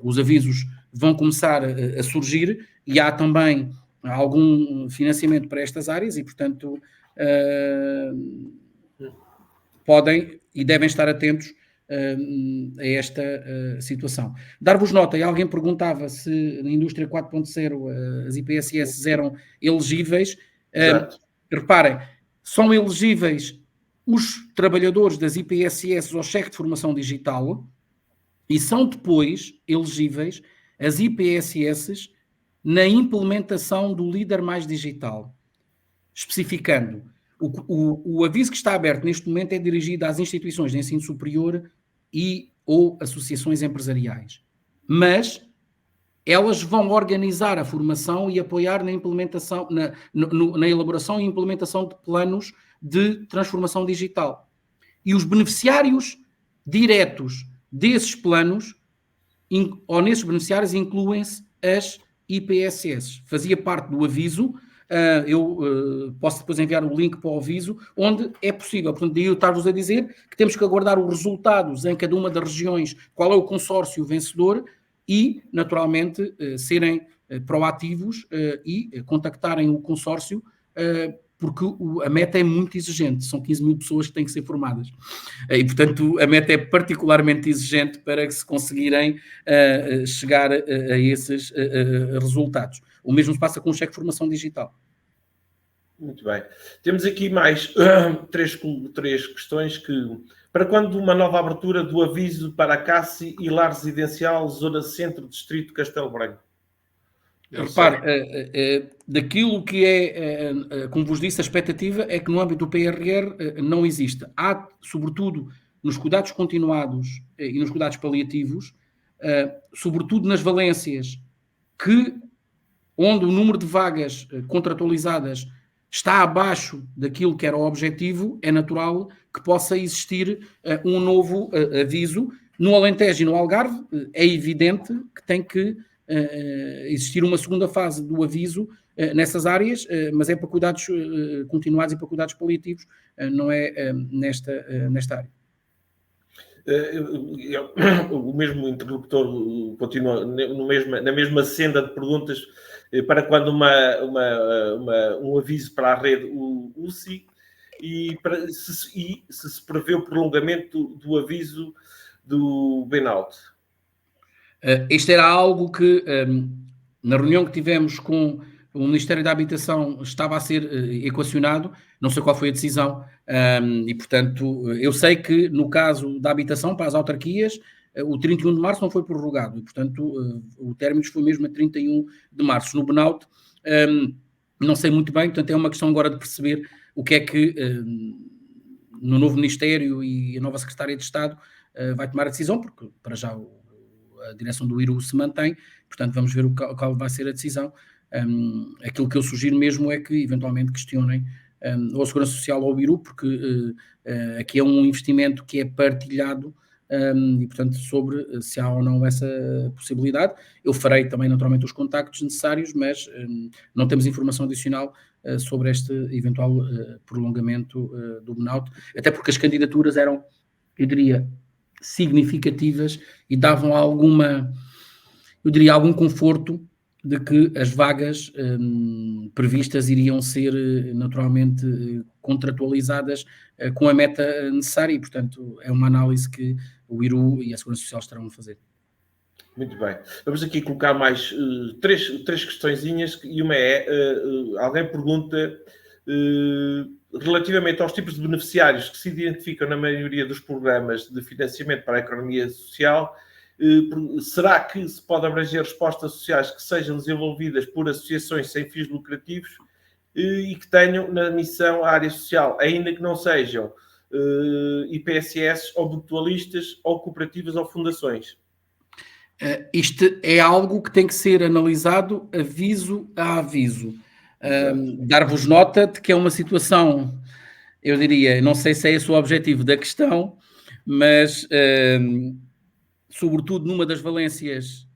B: os avisos vão começar a surgir e há também algum financiamento para estas áreas e, portanto, podem e devem estar atentos a esta situação. Dar-vos nota, e alguém perguntava se na indústria 4.0 as IPSS eram elegíveis. Reparem, são elegíveis os trabalhadores das IPSS ao cheque de formação digital e são depois elegíveis as IPSS na implementação do Líder Mais Digital, especificando. O aviso que está aberto neste momento é dirigido às instituições de ensino superior e ou associações empresariais. Mas elas vão organizar a formação e apoiar na implementação, na elaboração e implementação de planos de transformação digital. E os beneficiários diretos desses planos, ou nesses beneficiários, incluem-se as IPSS. Fazia parte do aviso. Eu posso depois enviar o link para o aviso, onde é possível. Portanto, daí eu estar-vos a dizer que temos que aguardar os resultados em cada uma das regiões, qual é o consórcio vencedor e, naturalmente, serem proativos e contactarem o consórcio, porque a meta é muito exigente, são 15 mil pessoas que têm que ser formadas. E, portanto, a meta é particularmente exigente para que se conseguirem chegar a esses resultados. O mesmo se passa com o cheque de formação digital.
C: Muito bem. Temos aqui mais três questões que... Para quando uma nova abertura do aviso para a CACI e lar residencial, Zona Centro, Distrito Castelo Branco?
B: Repare, daquilo que é, como vos disse, a expectativa é que no âmbito do PRR não existe. Há, sobretudo, nos cuidados continuados e nos cuidados paliativos, sobretudo nas valências, onde o número de vagas contratualizadas está abaixo daquilo que era o objetivo, é natural que possa existir um novo aviso. No Alentejo e no Algarve, é evidente que tem que existir uma segunda fase do aviso nessas áreas, mas é para cuidados continuados e para cuidados paliativos, não é nesta área.
C: O mesmo interlocutor continua na mesma senda de perguntas para quando um aviso para a rede UCI e se prevê o prolongamento do aviso do burnout.
B: Isto era algo que, na reunião que tivemos com o Ministério da Habitação, estava a ser equacionado, não sei qual foi a decisão, e, portanto, eu sei que no caso da habitação, para as autarquias, o 31 de março não foi prorrogado, e, portanto, o término foi mesmo a 31 de março. No burnout, não sei muito bem, portanto, é uma questão agora de perceber o que é que no novo Ministério e a nova Secretária de Estado vai tomar a decisão, porque para já a direção do IRU se mantém, portanto vamos ver qual vai ser a decisão. Aquilo que eu sugiro mesmo é que eventualmente questionem ou a Segurança Social ou o IRU, porque aqui é um investimento que é partilhado e, portanto, sobre se há ou não essa possibilidade. Eu farei também naturalmente os contactos necessários, mas não temos informação adicional sobre este eventual prolongamento do burnout, até porque as candidaturas eram, eu diria, significativas e davam algum conforto de que as vagas previstas iriam ser naturalmente contratualizadas com a meta necessária e, portanto, é uma análise que o IRU e a Segurança Social estarão a fazer.
C: Muito bem. Vamos aqui colocar mais três questõezinhas e uma é, alguém pergunta relativamente aos tipos de beneficiários que se identificam na maioria dos programas de financiamento para a economia social, será que se pode abranger respostas sociais que sejam desenvolvidas por associações sem fins lucrativos e que tenham na missão a área social, ainda que não sejam IPSS ou mutualistas ou cooperativas ou fundações?
B: Isto é algo que tem que ser analisado aviso a aviso. Dar-vos nota de que é uma situação, eu diria, não sei se é esse o objetivo da questão, mas sobretudo numa das valências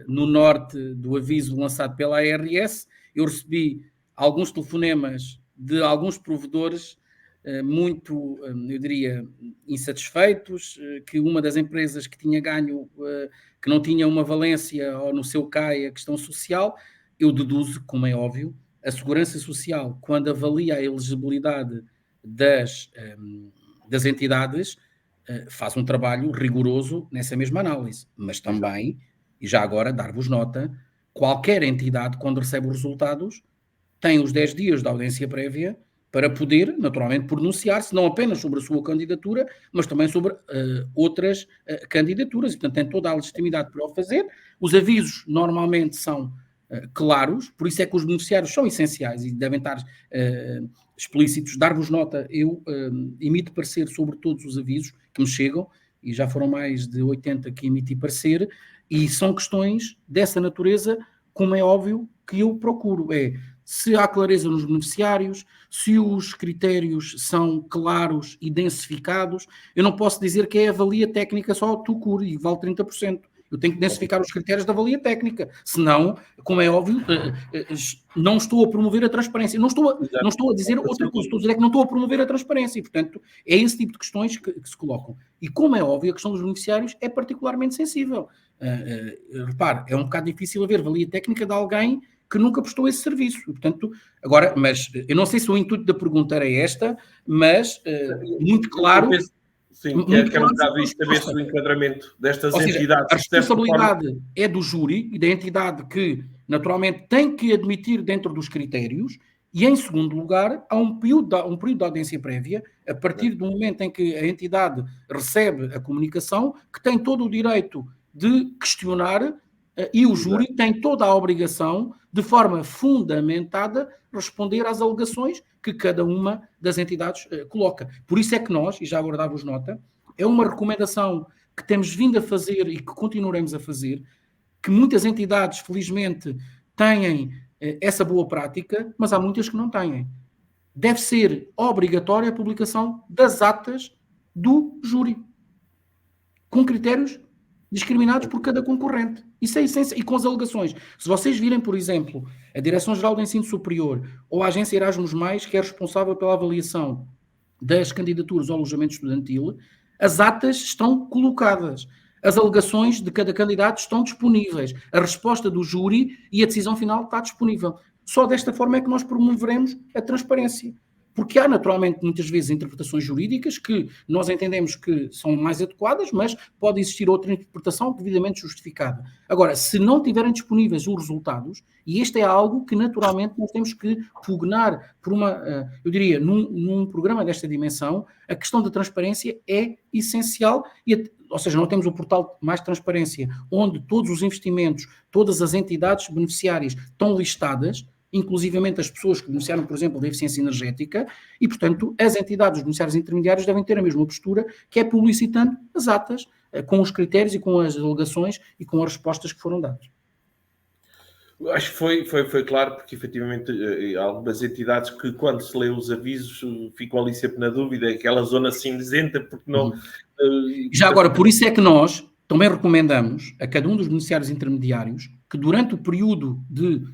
B: no norte do aviso lançado pela ARS, eu recebi alguns telefonemas de alguns provedores muito, eu diria, insatisfeitos, que uma das empresas que tinha ganho, que não tinha uma valência ou no seu CAI a questão social. Eu deduzo, como é óbvio, a Segurança Social, quando avalia a elegibilidade das entidades, faz um trabalho rigoroso nessa mesma análise, mas também, e já agora dar-vos nota, qualquer entidade, quando recebe os resultados, tem os 10 dias de audiência prévia para poder, naturalmente, pronunciar-se não apenas sobre a sua candidatura, mas também sobre outras candidaturas, e, portanto, tem toda a legitimidade para o fazer. Os avisos normalmente são claros, por isso é que os beneficiários são essenciais e devem estar explícitos. Dar-vos nota, eu emito parecer sobre todos os avisos que me chegam, e já foram mais de 80 que emiti parecer, e são questões dessa natureza, como é óbvio, que eu procuro. Se há clareza nos beneficiários, se os critérios são claros e densificados. Eu não posso dizer que é a avalia técnica só do CUR e vale 30%. Eu tenho que densificar os critérios da avalia técnica. Senão, como é óbvio, não estou a promover a transparência. Não estou a dizer outra coisa. Estou a dizer que não estou a promover a transparência. E, portanto, é esse tipo de questões que se colocam. E, como é óbvio, a questão dos beneficiários é particularmente sensível. Repare, é um bocado difícil haver avalia técnica de alguém que nunca prestou esse serviço. E, portanto, agora, mas eu não sei se o intuito da pergunta era esta, mas muito claro...
C: Sim, que é um bocado isto, saber se o enquadramento destas entidades...
B: A responsabilidade é do júri e da entidade que, naturalmente, tem que admitir dentro dos critérios, e, em segundo lugar, há um período de audiência prévia, a partir do momento em que a entidade recebe a comunicação, que tem todo o direito de questionar, e o júri tem toda a obrigação, de forma fundamentada, responder às alegações que cada uma das entidades coloca. Por isso é que nós, e já agora dá-vos nota, é uma recomendação que temos vindo a fazer e que continuaremos a fazer, que muitas entidades, felizmente, têm essa boa prática, mas há muitas que não têm. Deve ser obrigatória a publicação das atas do júri, com critérios discriminados por cada concorrente. Isso é essência. E com as alegações. Se vocês virem, por exemplo, a Direção-Geral do Ensino Superior ou a Agência Erasmus+, que é responsável pela avaliação das candidaturas ao alojamento estudantil, as atas estão colocadas. As alegações de cada candidato estão disponíveis. A resposta do júri e a decisão final está disponível. Só desta forma é que nós promoveremos a transparência. Porque há, naturalmente, muitas vezes interpretações jurídicas que nós entendemos que são mais adequadas, mas pode existir outra interpretação devidamente justificada. Agora, se não tiverem disponíveis os resultados, e este é algo que, naturalmente, nós temos que pugnar por eu diria, num programa desta dimensão, a questão da transparência é essencial, ou seja, nós temos o portal Mais Transparência, onde todos os investimentos, todas as entidades beneficiárias estão listadas, inclusivamente as pessoas que beneficiaram, por exemplo, da eficiência energética, e, portanto, as entidades, os beneficiários intermediários devem ter a mesma postura, que é publicitando as atas, com os critérios e com as alegações e com as respostas que foram dadas.
C: Acho que foi claro, porque efetivamente há algumas entidades que, quando se lê os avisos, ficam ali sempre na dúvida, aquela zona cinzenta, porque não...
B: Já agora, por isso é que nós também recomendamos a cada um dos beneficiários intermediários que, durante o período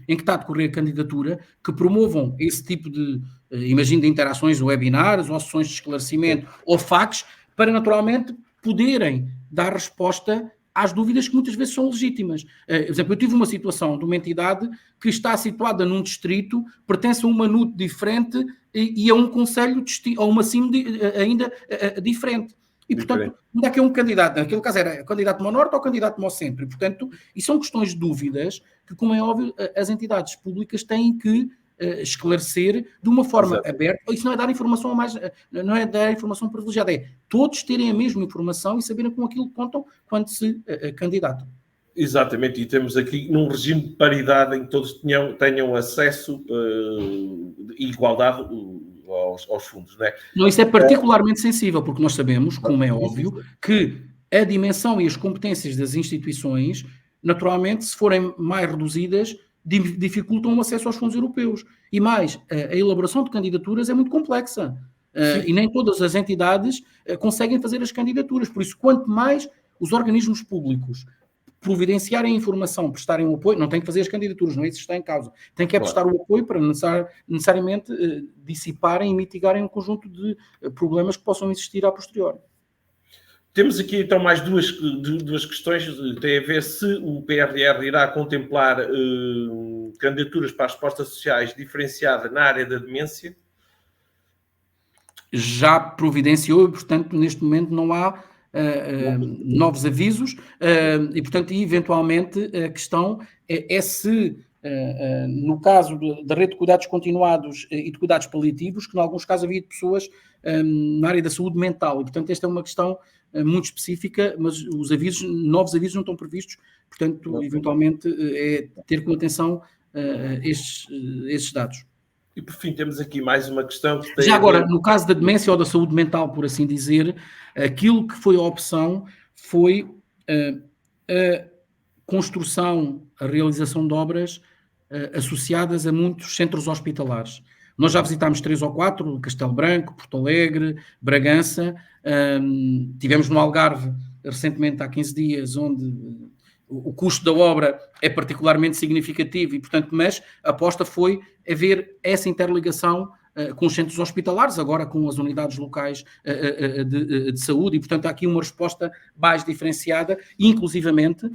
B: em que está a decorrer a candidatura, que promovam esse tipo de, imagino, de interações, webinars, ou sessões de esclarecimento, ou facs, para naturalmente poderem dar resposta às dúvidas que muitas vezes são legítimas. Por exemplo, eu tive uma situação de uma entidade que está situada num distrito, pertence a uma NUT diferente e a um concelho, ou uma CIM ainda diferente. E, portanto, onde é que é um candidato? Naquele caso era candidato ao norte ou candidato ao centro. E, portanto, e são questões de dúvidas que, como é óbvio, as entidades públicas têm que esclarecer de uma forma aberta. Isso não é dar informação não é dar informação privilegiada, é todos terem a mesma informação e saberem com aquilo que contam quando se candidatam.
C: Exatamente, e temos aqui num regime de paridade em que todos tenham acesso e igualdade aos fundos, não é?
B: Não, isso é particularmente sensível, porque nós sabemos, como é óbvio, que a dimensão e as competências das instituições, naturalmente, se forem mais reduzidas, dificultam o acesso aos fundos europeus. E mais, a elaboração de candidaturas é muito complexa. E nem todas as entidades conseguem fazer as candidaturas. Por isso, quanto mais os organismos públicos providenciarem informação, prestarem o apoio, não tem que fazer as candidaturas, não é isso que está em causa, tem que prestar o apoio para necessariamente dissiparem e mitigarem um conjunto de problemas que possam existir a posteriori.
C: Temos aqui então mais duas questões. Tem a ver se o PRR irá contemplar candidaturas para as respostas sociais diferenciadas na área da demência.
B: Já providenciou e, portanto, neste momento não há novos avisos e, portanto, eventualmente a questão é se, no caso da rede de cuidados continuados e de cuidados paliativos, que em alguns casos havia pessoas na área da saúde mental e, portanto, esta é uma questão muito específica, mas os novos avisos não estão previstos, portanto, eventualmente é ter com atenção estes dados.
C: E por fim temos aqui mais uma questão que tem...
B: Já agora, no caso da demência ou da saúde mental, por assim dizer, aquilo que foi a opção foi a construção, a realização de obras associadas a muitos centros hospitalares. Nós já visitámos 3 ou 4, Castelo Branco, Porto Alegre, Bragança, tivemos no Algarve recentemente há 15 dias, onde o custo da obra é particularmente significativo e, portanto, mas a aposta foi haver essa interligação com os centros hospitalares, agora com as unidades locais de saúde, e, portanto, há aqui uma resposta mais diferenciada, e, inclusivamente,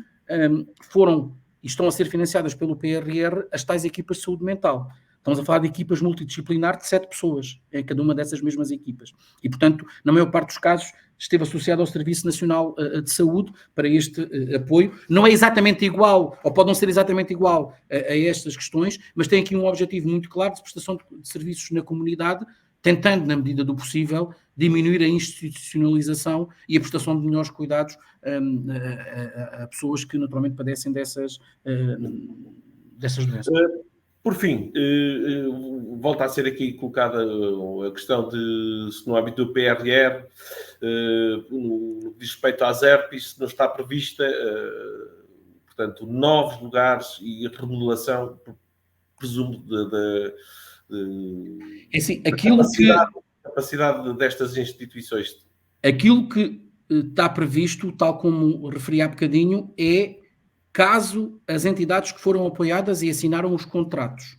B: foram e estão a ser financiadas pelo PRR as tais equipas de saúde mental. Estamos a falar de equipas multidisciplinares de 7 pessoas, em cada uma dessas mesmas equipas. E, portanto, na maior parte dos casos, esteve associado ao Serviço Nacional de Saúde para este apoio. Não é exatamente igual, ou pode não ser exatamente igual a estas questões, mas tem aqui um objetivo muito claro de prestação de serviços na comunidade, tentando, na medida do possível, diminuir a institucionalização e a prestação de melhores cuidados a pessoas que naturalmente padecem dessas doenças.
C: Por fim, volta a ser aqui colocada a questão de se no âmbito do PRR, no que diz respeito às herpes, se não está prevista, portanto, novos lugares e remodelação, presumo,
B: assim,
C: capacidade destas instituições.
B: Aquilo que está previsto, tal como referi há bocadinho, é caso as entidades que foram apoiadas e assinaram os contratos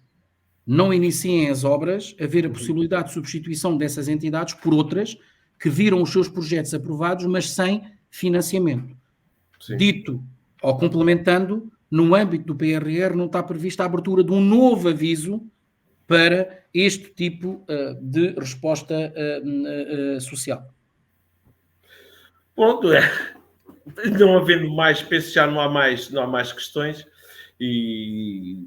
B: não iniciem as obras, haver a possibilidade de substituição dessas entidades por outras que viram os seus projetos aprovados, mas sem financiamento. Sim. Dito ou complementando, no âmbito do PRR não está prevista a abertura de um novo aviso para este tipo de resposta social.
C: Pronto, não havendo mais, penso já não há mais questões, e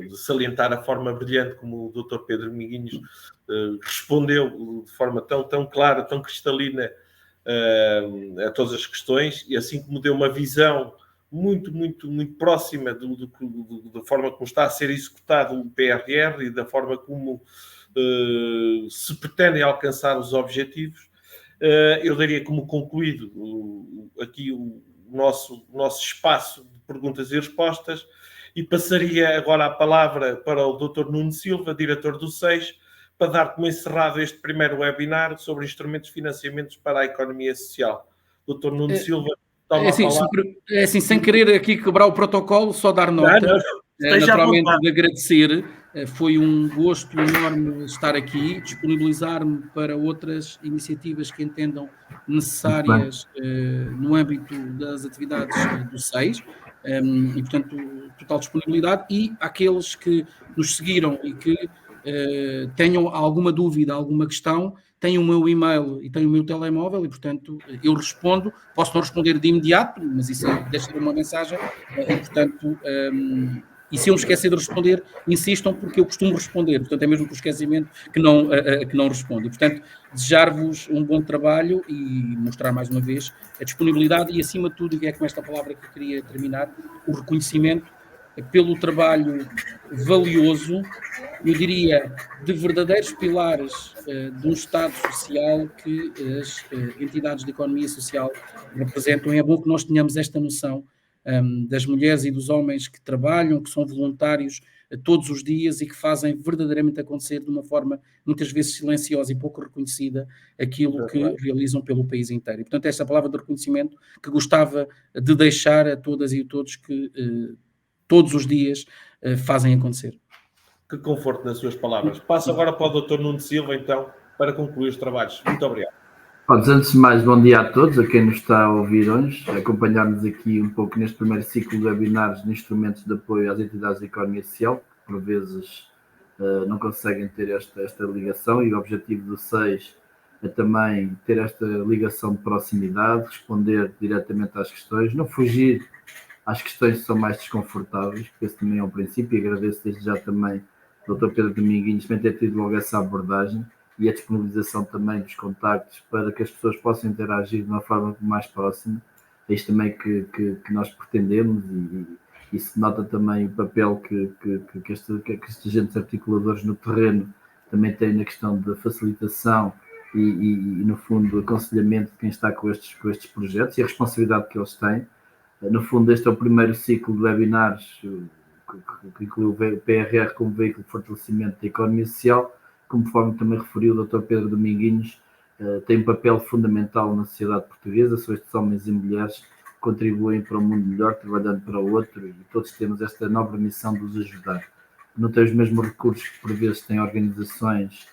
C: de salientar a forma brilhante como o Dr. Pedro Dominguinhos respondeu de forma tão clara, tão cristalina a todas as questões, e assim como deu uma visão muito próxima da forma como está a ser executado o PRR e da forma como se pretendem alcançar os objetivos. Eu daria como concluído aqui o nosso espaço de perguntas e respostas e passaria agora a palavra para o Dr. Nuno Silva, diretor do SEIS, para dar como encerrado este primeiro webinar sobre instrumentos de financiamentos para a economia social. Dr. Nuno Silva, toma a palavra.
B: É assim, sem querer aqui quebrar o protocolo, só dar nota. Naturalmente de agradecer. Foi um gosto enorme estar aqui, disponibilizar-me para outras iniciativas que entendam necessárias no âmbito das atividades do SEIS, e, portanto, total disponibilidade. E àqueles que nos seguiram e que tenham alguma dúvida, alguma questão, têm o meu e-mail e têm o meu telemóvel e, portanto, eu respondo. Posso não responder de imediato, mas isso deixa uma mensagem, e, portanto... E se eu me esquecer de responder, insistam, porque eu costumo responder. Portanto, é mesmo por esquecimento que não respondo. E, portanto, desejar-vos um bom trabalho e mostrar mais uma vez a disponibilidade e, acima de tudo, e é com esta palavra que eu queria terminar, o reconhecimento pelo trabalho valioso, eu diria, de verdadeiros pilares de um Estado social que as entidades de economia social representam. É bom que nós tenhamos esta noção das mulheres e dos homens que trabalham, que são voluntários todos os dias e que fazem verdadeiramente acontecer de uma forma muitas vezes silenciosa e pouco reconhecida aquilo que realizam pelo país inteiro. E, portanto, esta palavra de reconhecimento que gostava de deixar a todas e a todos que todos os dias fazem acontecer.
C: Que conforto nas suas palavras. Passo agora para o Dr. Nuno Silva, então, para concluir os trabalhos. Muito obrigado.
E: Antes de mais, bom dia a todos, a quem nos está a ouvir hoje, acompanhar-nos aqui um pouco neste primeiro ciclo de webinars de instrumentos de apoio às entidades da economia social, que por vezes não conseguem ter esta ligação, e o objetivo do 6 é também ter esta ligação de proximidade, responder diretamente às questões, não fugir às questões que são mais desconfortáveis, porque esse também é um princípio, e agradeço desde já também ao Dr. Pedro Dominguinhos também ter tido logo essa abordagem, e a disponibilização também dos contactos para que as pessoas possam interagir de uma forma mais próxima. É isto também que nós pretendemos, e se nota também o papel que estes agentes articuladores no terreno também têm na questão da facilitação e no fundo, aconselhamento de quem está com estes projetos e a responsabilidade que eles têm. No fundo, este é o primeiro ciclo de webinars que inclui o PRR como veículo de fortalecimento da economia social. Conforme também referiu o Dr. Pedro Dominguinhos, tem um papel fundamental na sociedade portuguesa. São estes homens e mulheres que contribuem para um mundo melhor, trabalhando para o outro, e todos temos esta nobre missão de os ajudar. Não tem os mesmos recursos que por vezes têm organizações,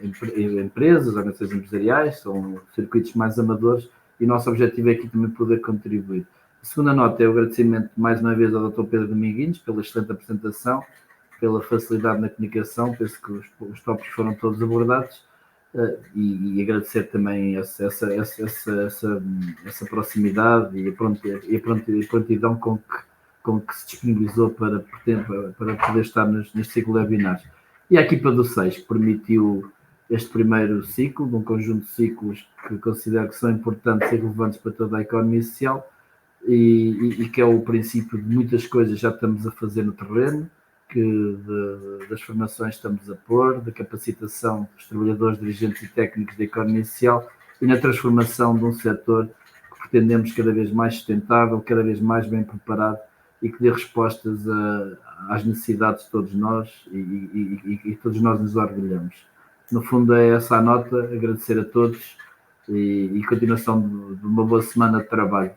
E: empresas, organizações empresariais, são circuitos mais amadores, e o nosso objetivo é aqui também poder contribuir. A segunda nota é o agradecimento mais uma vez ao Dr. Pedro Dominguinhos pela excelente apresentação, pela facilidade na comunicação. Penso que os tópicos foram todos abordados, e agradecer também essa proximidade e a prontidão com que se disponibilizou para poder estar neste ciclo de webinars. E a equipa do 6, que permitiu este primeiro ciclo, de um conjunto de ciclos que considero que são importantes e relevantes para toda a economia social, e que é o princípio de muitas coisas já estamos a fazer no terreno, das formações estamos a pôr, da capacitação dos trabalhadores, dirigentes e técnicos da economia social, e na transformação de um setor que pretendemos cada vez mais sustentável, cada vez mais bem preparado, e que dê respostas às necessidades de todos nós, e todos nós nos orgulhamos. No fundo é essa a nota. Agradecer a todos e continuação de uma boa semana de trabalho.